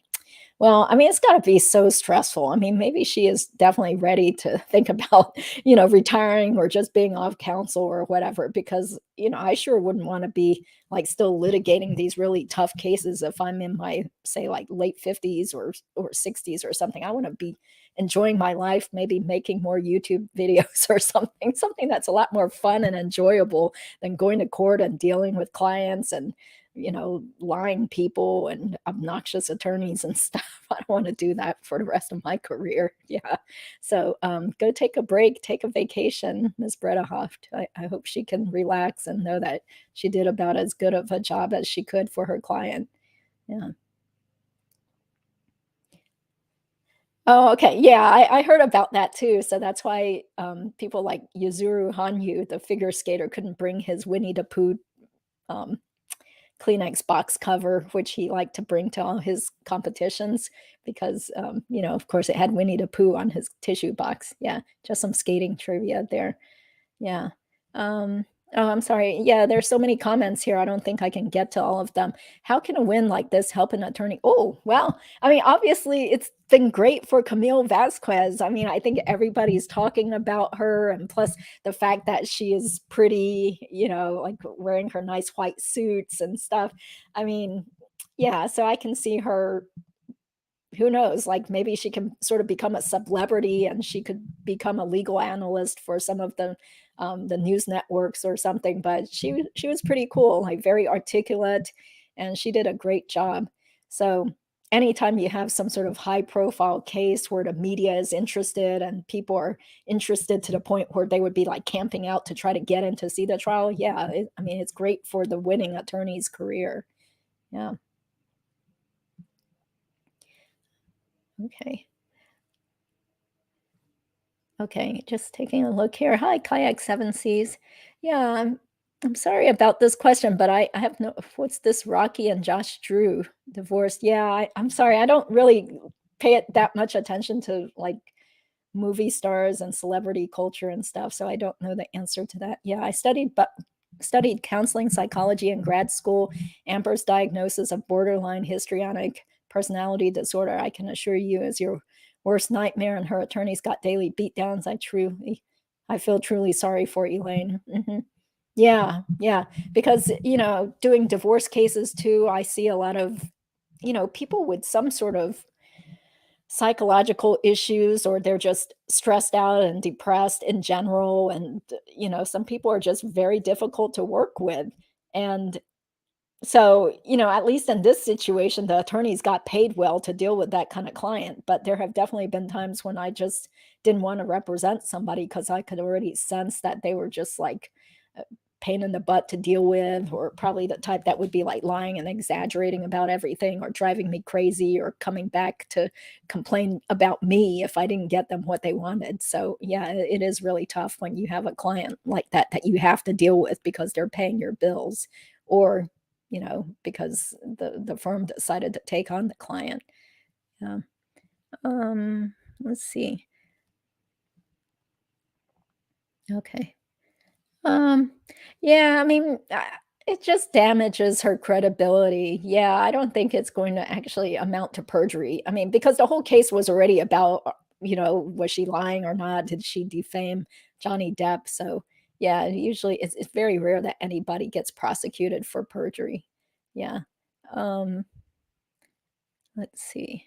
well, I mean, it's got to be so stressful. I mean, maybe she is definitely ready to think about, retiring or just being off counsel or whatever, because, I sure wouldn't want to be like still litigating these really tough cases if I'm in my, say, like late 50s or 60s or something. I want to be enjoying my life, maybe making more YouTube videos or something that's a lot more fun and enjoyable than going to court and dealing with clients and lying people and obnoxious attorneys and stuff. I don't want to do that for the rest of my career. Yeah. So go take a break, take a vacation, Ms. Bredehoft. I hope she can relax and know that she did about as good of a job as she could for her client. Yeah. Oh, okay. Yeah, I heard about that too. So that's why people like Yuzuru Hanyu, the figure skater, couldn't bring his Winnie the Pooh um, Kleenex box cover, which he liked to bring to all his competitions because, of course, it had Winnie the Pooh on his tissue box. Yeah, just some skating trivia there. Yeah. Oh, I'm sorry. Yeah, there's so many comments here. I don't think I can get to all of them. How can a win like this help an attorney? Oh, well, I mean, obviously, it's been great for Camille Vasquez. I mean, I think everybody's talking about her, and plus the fact that she is pretty, like wearing her nice white suits and stuff. I mean, yeah, so I can see her, who knows, like maybe she can sort of become a celebrity and she could become a legal analyst for some of the news networks or something. But she was pretty cool, like very articulate, and she did a great job. So anytime you have some sort of high profile case where the media is interested and people are interested to the point where they would be like camping out to try to get in to see the trial, yeah, I mean, it's great for the winning attorney's career. Yeah. Okay. Okay, just taking a look here. Hi, Kayak Seven Seas. Yeah, I'm sorry about this question, but I have no, what's this Rocky and Josh Drew divorced? Yeah, I'm sorry. I don't really pay it that much attention to like movie stars and celebrity culture and stuff, so I don't know the answer to that. Yeah, I studied counseling psychology in grad school. Amber's diagnosis of borderline histrionic personality disorder, I can assure you, is your worst nightmare, and her attorneys got daily beatdowns. I feel truly sorry for Elaine. Yeah, yeah, because doing divorce cases too, I see a lot of people with some sort of psychological issues, or they're just stressed out and depressed in general, and, some people are just very difficult to work with, and so, at least in this situation, the attorneys got paid well to deal with that kind of client, but there have definitely been times when I just didn't wanna represent somebody because I could already sense that they were just, like, a pain in the butt to deal with, or probably the type that would be, like, lying and exaggerating about everything, or driving me crazy, or coming back to complain about me if I didn't get them what they wanted. So, yeah, it is really tough when you have a client like that that you have to deal with because they're paying your bills, or because the firm decided to take on the client. Yeah. Let's see. Okay. Um, yeah, I mean, it just damages her credibility. Yeah, I don't think it's going to actually amount to perjury. I mean, because the whole case was already about, was she lying or not? Did she defame Johnny Depp? So, yeah, usually it's very rare that anybody gets prosecuted for perjury. Yeah. Um, let's see.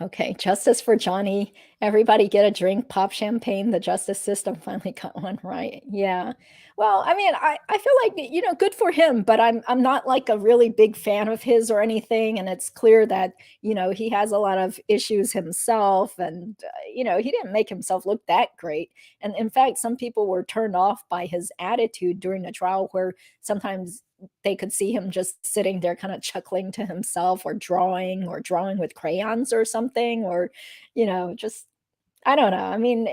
Okay, justice for Johnny. Everybody get a drink, pop champagne. The justice system finally got one right. Yeah. Well, I mean, I feel like, good for him, but I'm not like a really big fan of his or anything. And it's clear that, he has a lot of issues himself, and he didn't make himself look that great. And in fact, some people were turned off by his attitude during the trial, where sometimes they could see him just sitting there kind of chuckling to himself, or drawing with crayons or something, or just, I don't know. I mean,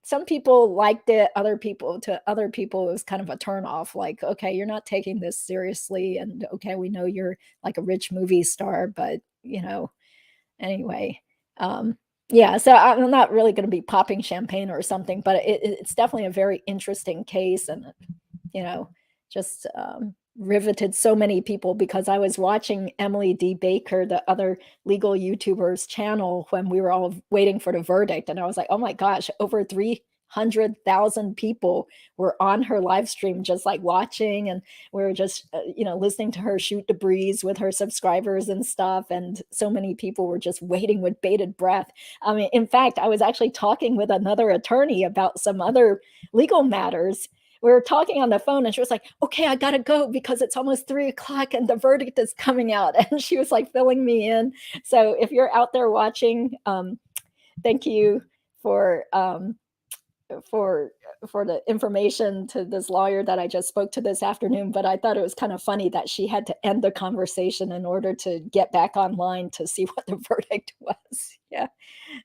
some people liked it, other people it was kind of a turn off, like, okay, you're not taking this seriously, and okay, we know you're like a rich movie star, but anyway. Yeah, so I'm not really going to be popping champagne or something, but it's definitely a very interesting case, and you know, just riveted so many people, because I was watching Emily D. Baker, the other legal YouTuber's channel, when we were all waiting for the verdict. And I was like, oh my gosh, over 300,000 people were on her live stream, just like watching. And we were just, listening to her shoot the breeze with her subscribers and stuff. And so many people were just waiting with bated breath. I mean, in fact, I was actually talking with another attorney about some other legal matters. We were talking on the phone, and she was like, okay, I gotta go because it's almost 3 o'clock and the verdict is coming out. And she was like filling me in. So if you're out there watching, thank you for for for the information to this lawyer that I just spoke to this afternoon. But I thought it was kind of funny that she had to end the conversation in order to get back online to see what the verdict was. Yeah.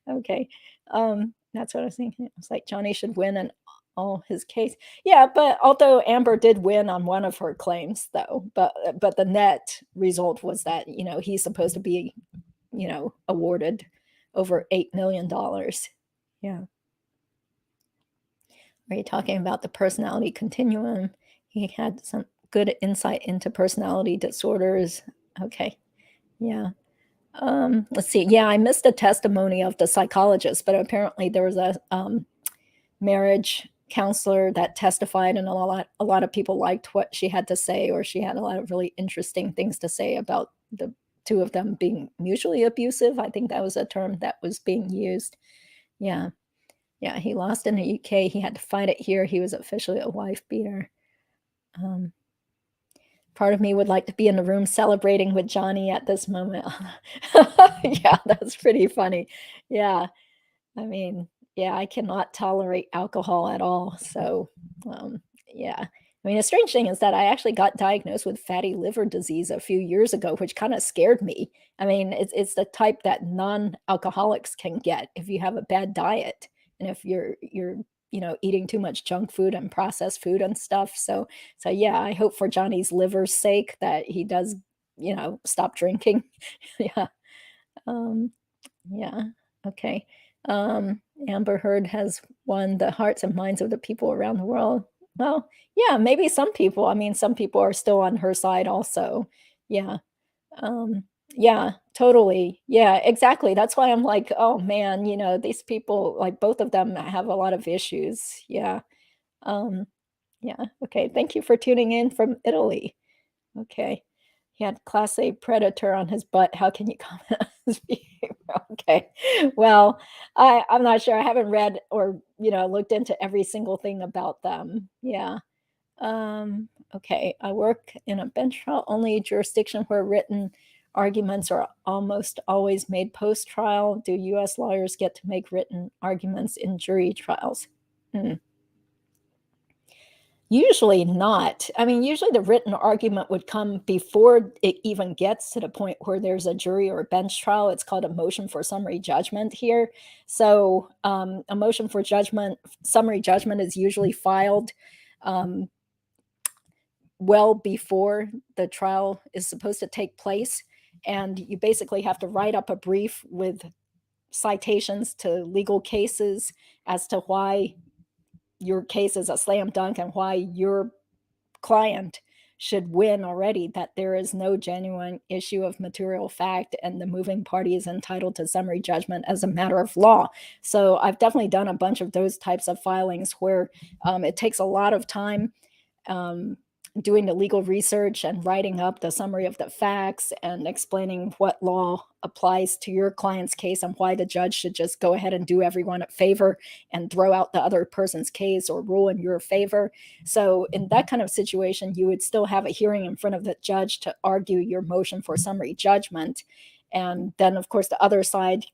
Okay. That's what I was thinking. It's like Johnny should win in all his case. Yeah, but although Amber did win on one of her claims, though, but the net result was that, he's supposed to be, awarded over $8 million. Yeah. Are you talking about the personality continuum? He had some good insight into personality disorders. Okay. Yeah. Let's see. Yeah, I missed a testimony of the psychologist, but apparently there was a marriage counselor that testified, and a lot of people liked what she had to say, or she had a lot of really interesting things to say about the two of them being mutually abusive. I think that was a term that was being used. Yeah. Yeah, he lost in the UK. He had to fight it here. He was officially a wife beater. Um, Part of me would like to be in the room celebrating with Johnny at this moment. Yeah, that's pretty funny. Yeah. I mean, yeah, I cannot tolerate alcohol at all. So, um, yeah. I mean, the strange thing is that I actually got diagnosed with fatty liver disease a few years ago, which kind of scared me. I mean, it's the type that non-alcoholics can get if you have a bad diet, and if you're eating too much junk food and processed food and stuff. So yeah, I hope for Johnny's liver's sake that he does, stop drinking. Yeah. Um, yeah. Okay. Amber Heard has won the hearts and minds of the people around the world. Well, yeah, maybe some people. I mean, some people are still on her side also. Yeah. Um, yeah, totally. Yeah, exactly. That's why I'm like, oh man, these people, like both of them have a lot of issues. Yeah. Um, yeah. Okay. Thank you for tuning in from Italy. Okay. He had class A predator on his butt. How can you comment on his behavior? Okay. Well, I'm not sure. I haven't read or, looked into every single thing about them. Yeah. Okay. I work in a bench trial only jurisdiction where written arguments are almost always made post trial. Do U.S. lawyers get to make written arguments in jury trials? Hmm. Usually not. I mean, usually the written argument would come before it even gets to the point where there's a jury or a bench trial. It's called a motion for summary judgment here. So, a motion for summary judgment is usually filed um, well before the trial is supposed to take place. And you basically have to write up a brief with citations to legal cases as to why your case is a slam dunk and why your client should win already, that there is no genuine issue of material fact and the moving party is entitled to summary judgment as a matter of law. So I've definitely done a bunch of those types of filings where it takes a lot of time um, doing the legal research and writing up the summary of the facts and explaining what law applies to your client's case and why the judge should just go ahead and do everyone a favor and throw out the other person's case or rule in your favor. So in that kind of situation, you would still have a hearing in front of the judge to argue your motion for summary judgment. And then, of course, the other side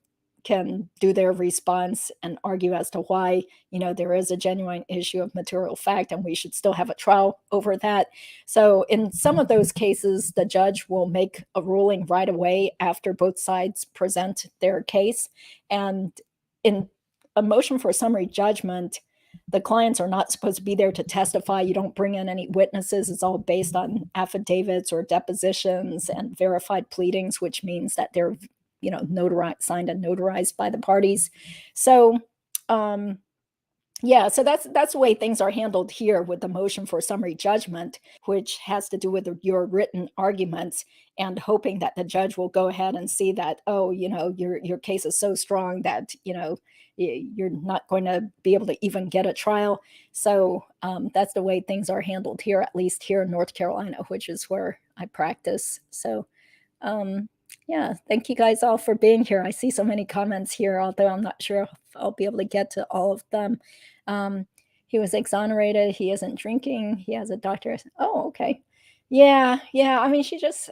can do their response and argue as to why there is a genuine issue of material fact and we should still have a trial over that. So in some of those cases, the judge will make a ruling right away after both sides present their case. And in a motion for summary judgment, the clients are not supposed to be there to testify. You don't bring in any witnesses. It's all based on affidavits or depositions and verified pleadings, which means that they're notarized, signed and notarized by the parties. So yeah, so that's the way things are handled here with the motion for summary judgment, which has to do with your written arguments and hoping that the judge will go ahead and see that, oh, your case is so strong that you're not going to be able to even get a trial. So that's the way things are handled here, at least here in North Carolina, which is where I practice. So yeah, thank you guys all for being here. I see so many comments here, although I'm not sure if I'll be able to get to all of them. Um, he was exonerated. He isn't drinking. He has a doctor. Oh, okay. Yeah, yeah. I mean, she just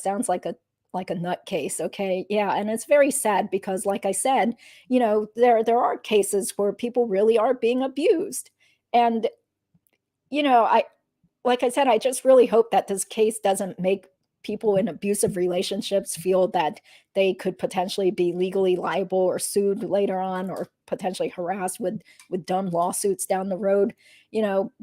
sounds like a nutcase. Okay, yeah, and it's very sad because, like I said, there are cases where people really are being abused, and I like I said, I just really hope that this case doesn't make people in abusive relationships feel that they could potentially be legally liable or sued later on or potentially harassed with dumb lawsuits down the road.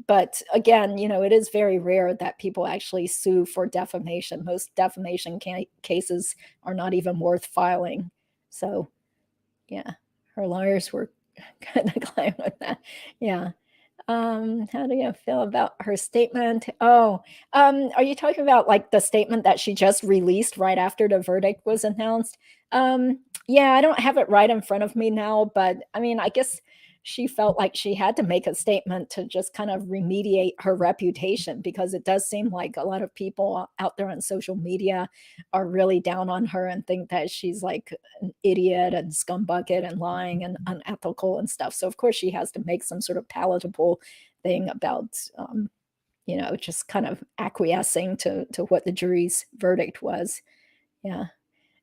But again, it is very rare that people actually sue for defamation. Most defamation cases are not even worth filing. So yeah, her lawyers were kind of claim with that. Yeah. How do you feel about her statement? Oh, are you talking about like the statement that she just released right after the verdict was announced? Yeah, I don't have it right in front of me now, but I mean, I guess she felt like she had to make a statement to just kind of remediate her reputation because it does seem like a lot of people out there on social media are really down on her and think that she's like an idiot and scumbucket and lying and unethical and stuff. So of course she has to make some sort of palatable thing about just kind of acquiescing to what the jury's verdict was. Yeah,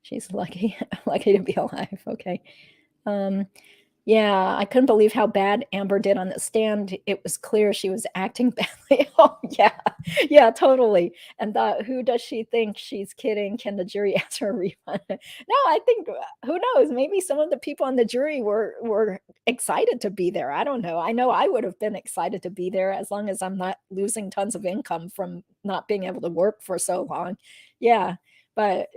she's lucky lucky to be alive. Okay. Um, yeah, I couldn't believe how bad Amber did on the stand. It was clear she was acting badly. Oh, yeah. Yeah, totally. And who does she think she's kidding? Can the jury ask her a refund? No, I think who knows? Maybe some of the people on the jury were excited to be there. I don't know. I know I would have been excited to be there as long as I'm not losing tons of income from not being able to work for so long. Yeah, but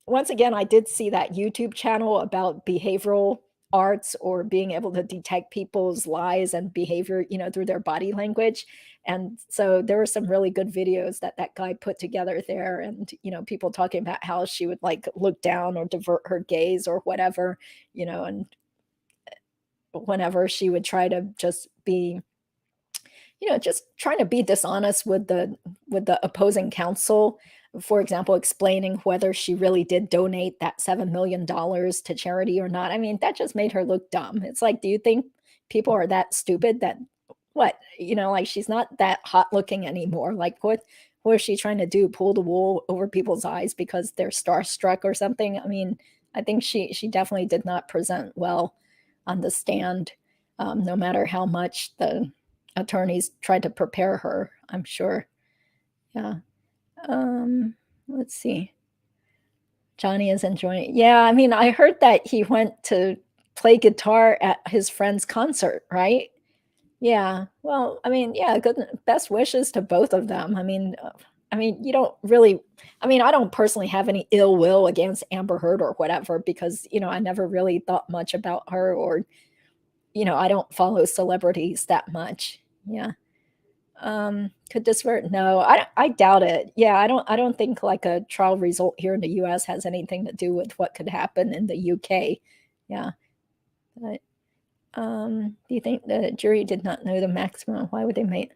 once again, I did see that YouTube channel about behavioral arts or being able to detect people's lies and behavior, through their body language. And so there were some really good videos that guy put together there. And, people talking about how she would like look down or divert her gaze or whatever, and whenever she would try to just be just trying to be dishonest with the opposing counsel. for example, explaining whether she really did donate that $7 million to charity or not. I mean, that just made her look dumb. It's like, do you think people are that stupid that what? Like she's not that hot looking anymore. Like what is she trying to do? Pull the wool over people's eyes because they're starstruck or something? I mean, I think she definitely did not present well on the stand, no matter how much the attorneys tried to prepare her, I'm sure. Yeah. Let's see. Johnny is enjoying. Yeah, I mean, I heard that he went to play guitar at his friend's concert, right? Yeah. Well, I mean, yeah, good best wishes to both of them. I mean, you don't really I mean, I don't personally have any ill will against Amber Heard or whatever because, I never really thought much about her or, I don't follow celebrities that much. Yeah. Could this work? No, I doubt it. Yeah, I don't think like a trial result here in the US has anything to do with what could happen in the UK. Yeah. But, do you think the jury did not know the maximum? Why would they make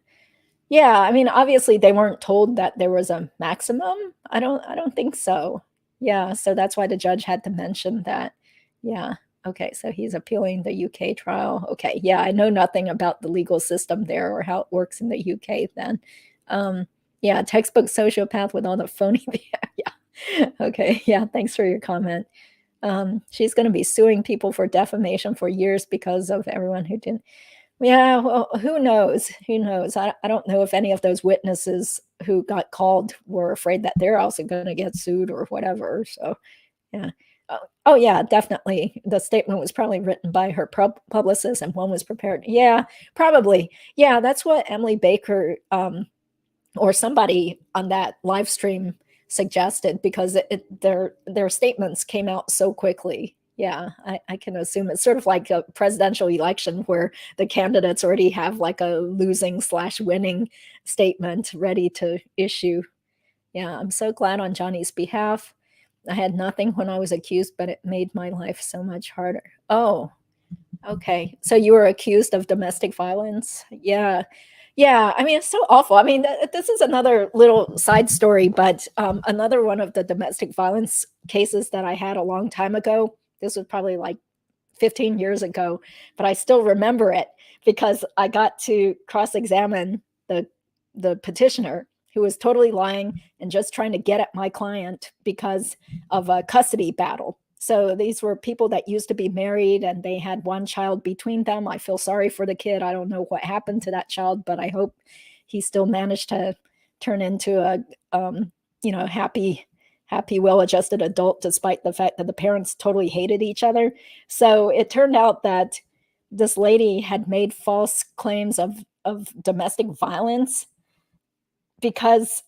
Yeah, I mean, obviously they weren't told that there was a maximum. I don't think so. Yeah, so that's why the judge had to mention that. Yeah. Okay, so he's appealing the UK trial. Okay, yeah, I know nothing about the legal system there or how it works in the UK then. Um, yeah, textbook sociopath with all the phony yeah. Okay, yeah, thanks for your comment. She's going to be suing people for defamation for years because of everyone who didn't. Yeah, well, who knows? Who knows? I don't know if any of those witnesses who got called were afraid that they're also gonna get sued or whatever, so, yeah. Oh, yeah, definitely. The statement was probably written by her publicist and one was prepared. Yeah, probably. Yeah, that's what Emily Baker, or somebody on that live stream suggested because their statements came out so quickly. Yeah, I can assume it's sort of like a presidential election where the candidates already have like a losing slash winning statement ready to issue. Yeah, I'm so glad on Johnny's behalf. I had nothing when I was accused, but it made my life so much harder. Oh, okay. So you were accused of domestic violence? Yeah. Yeah, I mean, it's so awful. I mean, this is another little side story, but another one of the domestic violence cases that I had a long time ago. This was probably like 15 years ago, but I still remember it because I got to cross-examine the the petitioner who was totally lying and just trying to get at my client because of a custody battle. So these were people that used to be married and they had one child between them. I feel sorry for the kid. I don't know what happened to that child, but I hope he still managed to turn into a happy, well-adjusted adult despite the fact that the parents totally hated each other. So it turned out that this lady had made false claims of domestic violence because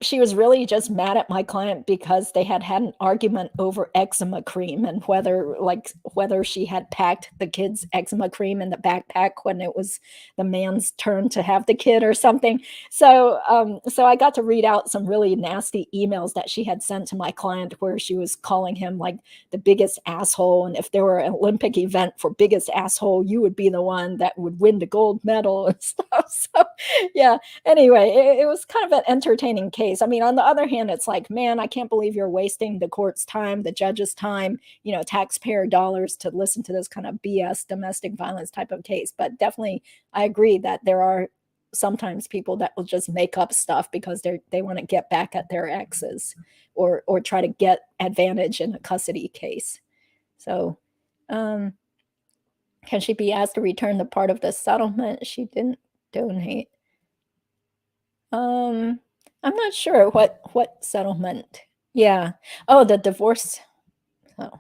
she was really just mad at my client because they had had an argument over eczema cream and whether she had packed the kid's eczema cream in the backpack when it was the man's turn to have the kid or something. So I got to read out some really nasty emails that she had sent to my client where she was calling him like the biggest asshole, and if there were an Olympic event for biggest asshole, you would be the one that would win the gold medal and stuff. So yeah, anyway, it was kind of an entertaining case. I mean, on the other hand, it's like, man, I can't believe you're wasting the court's time, the judge's time, taxpayer dollars to listen to this kind of BS domestic violence type of case. But definitely, I agree that there are sometimes people that will just make up stuff because they want to get back at their exes or try to get advantage in a custody case. So, um, can she be asked to return the part of the settlement she didn't donate? Um, I'm not sure what settlement. Yeah. Oh, the divorce. Oh.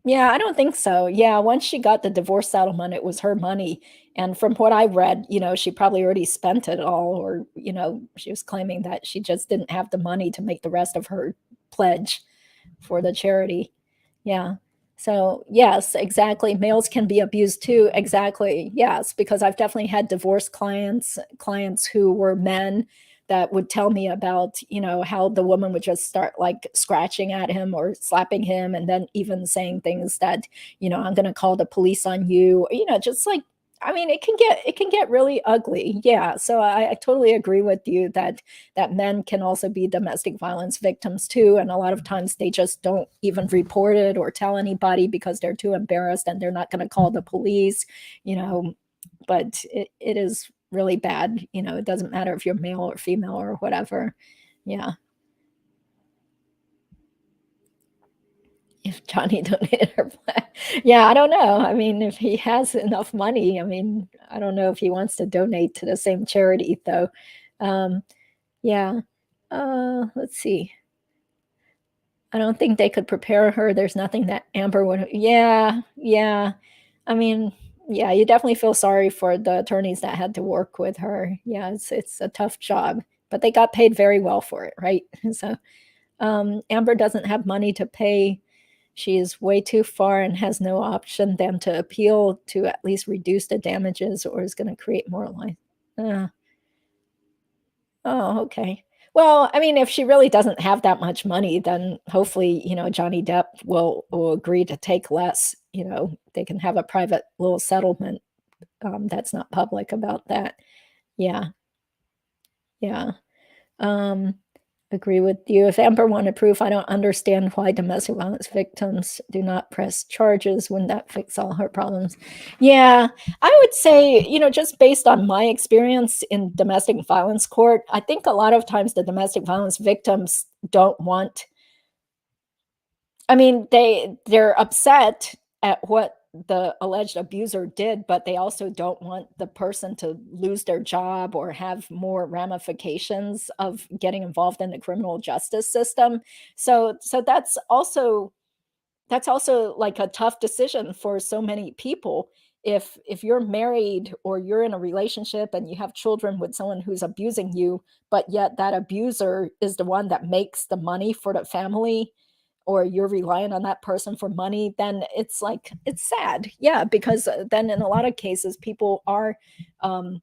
Yeah, I don't think so. Yeah, once she got the divorce settlement, it was her money. And from what I read, she probably already spent it all, or, she was claiming that she just didn't have the money to make the rest of her pledge for the charity. Yeah. So, yes, exactly. Males can be abused too. Exactly. Yes, because I've definitely had divorce clients who were men that would tell me about, how the woman would just start like scratching at him or slapping him and then even saying things that, I'm going to call the police on you, just like I mean, it can get really ugly. Yeah. So I totally agree with you that men can also be domestic violence victims too. And a lot of times they just don't even report it or tell anybody because they're too embarrassed and they're not going to call the police, you know. But it is really bad. You know, it doesn't matter if you're male or female or whatever. Yeah. If Johnny donated her blood. Yeah, I don't know. I mean, if he has enough money, I mean, I don't know if he wants to donate to the same charity though. Um, yeah. Let's see. I don't think they could prepare her. There's nothing that Amber would. Yeah, yeah. I mean, yeah, you definitely feel sorry for the attorneys that had to work with her. Yeah, it's a tough job, but they got paid very well for it, right? So, Amber doesn't have money to pay. She is way too far and has no option than to appeal to at least reduce the damages or is going to create more life. Uh, oh, okay. Well, I mean, if she really doesn't have that much money, then hopefully, Johnny Depp will agree to take less. They can have a private little settlement that's not public about that. Yeah, yeah. Um, Agree with you. If Amber wanted proof, I don't understand why domestic violence victims do not press charges. Wouldn't that fix all her problems? Yeah, I would say, just based on my experience in domestic violence court, I think a lot of times the domestic violence victims don't want, I mean, they're upset at what the alleged abuser did, but they also don't want the person to lose their job or have more ramifications of getting involved in the criminal justice system. So that's also like a tough decision for so many people. If you're married or you're in a relationship and you have children with someone who's abusing you, but yet that abuser is the one that makes the money for the family, or you're relying on that person for money, then it's like it's sad. Yeah, because then in a lot of cases people are um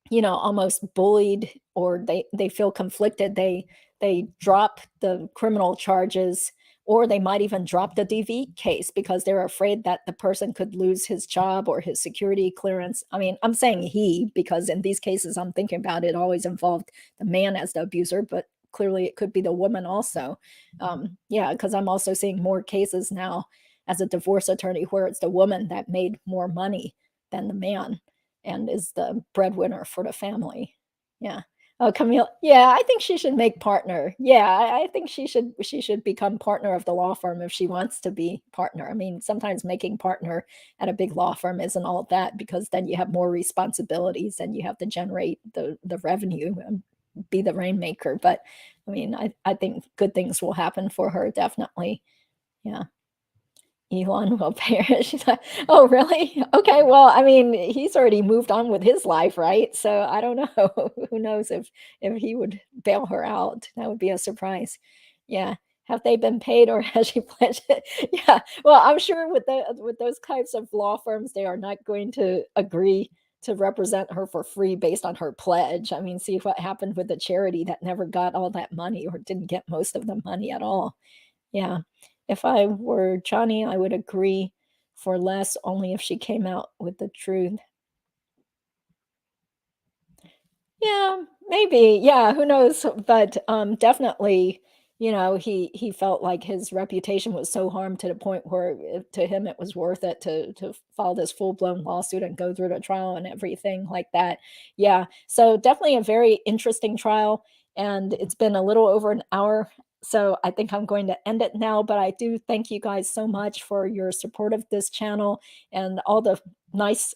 almost bullied, or they feel conflicted. They drop the criminal charges, or they might even drop the DV case because they're afraid that the person could lose his job or his security clearance. I mean, I'm saying he because in these cases I'm thinking about it always involved the man as the abuser, but clearly it could be the woman also. Yeah, because I'm also seeing more cases now as a divorce attorney where it's the woman that made more money than the man and is the breadwinner for the family. Yeah. Oh, Camille. Yeah, I think she should make partner. Yeah, I think she should become partner of the law firm if she wants to be partner. I mean, sometimes making partner at a big law firm isn't all that because then you have more responsibilities and you have to generate the revenue and be the rainmaker. But I mean, I think good things will happen for her, definitely. Yeah. Elon will perish. She's like, "Oh, really? Okay, well, I mean, he's already moved on with his life, right? So I don't know. Who knows if he would bail her out? That would be a surprise." Yeah. Have they been paid or has she pledged it? Yeah. Well, I'm sure with those types of law firms, they are not going to agree to represent her for free based on her pledge. I mean, see what happened with the charity that never got all that money or didn't get most of the money at all. Yeah. If I were Johnny, I would agree for less only if she came out with the truth. Yeah, maybe. Yeah, who knows? But definitely, he felt like his reputation was so harmed to the point where to him it was worth it to file this full-blown lawsuit and go through the trial and everything like that. Yeah. So definitely a very interesting trial. And it's been a little over an hour. So I think I'm going to end it now. But I do thank you guys so much for your support of this channel and all the nice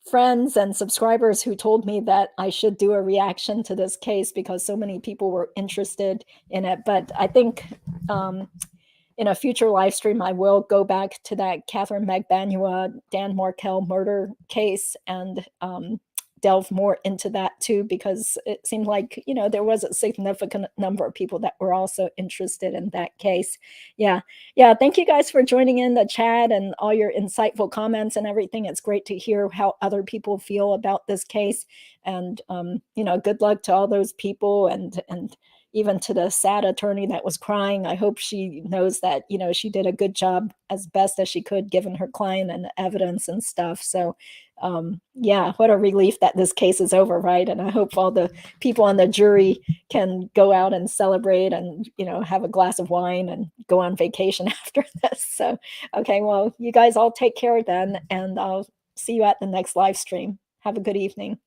friends and subscribers who told me that I should do a reaction to this case because so many people were interested in it. But I think in a future live stream, I will go back to that Catherine Magbanua, Dan Markel murder case and delve more into that too, because it seemed like, there was a significant number of people that were also interested in that case. Yeah. Yeah. Thank you guys for joining in the chat and all your insightful comments and everything. It's great to hear how other people feel about this case. And, good luck to all those people and even to the sad attorney that was crying, I hope she knows that, she did a good job as best as she could given her client and the evidence and stuff. So yeah, what a relief that this case is over, right? And I hope all the people on the jury can go out and celebrate and, have a glass of wine and go on vacation after this. So, okay, well, you guys all take care then, and I'll see you at the next live stream. Have a good evening.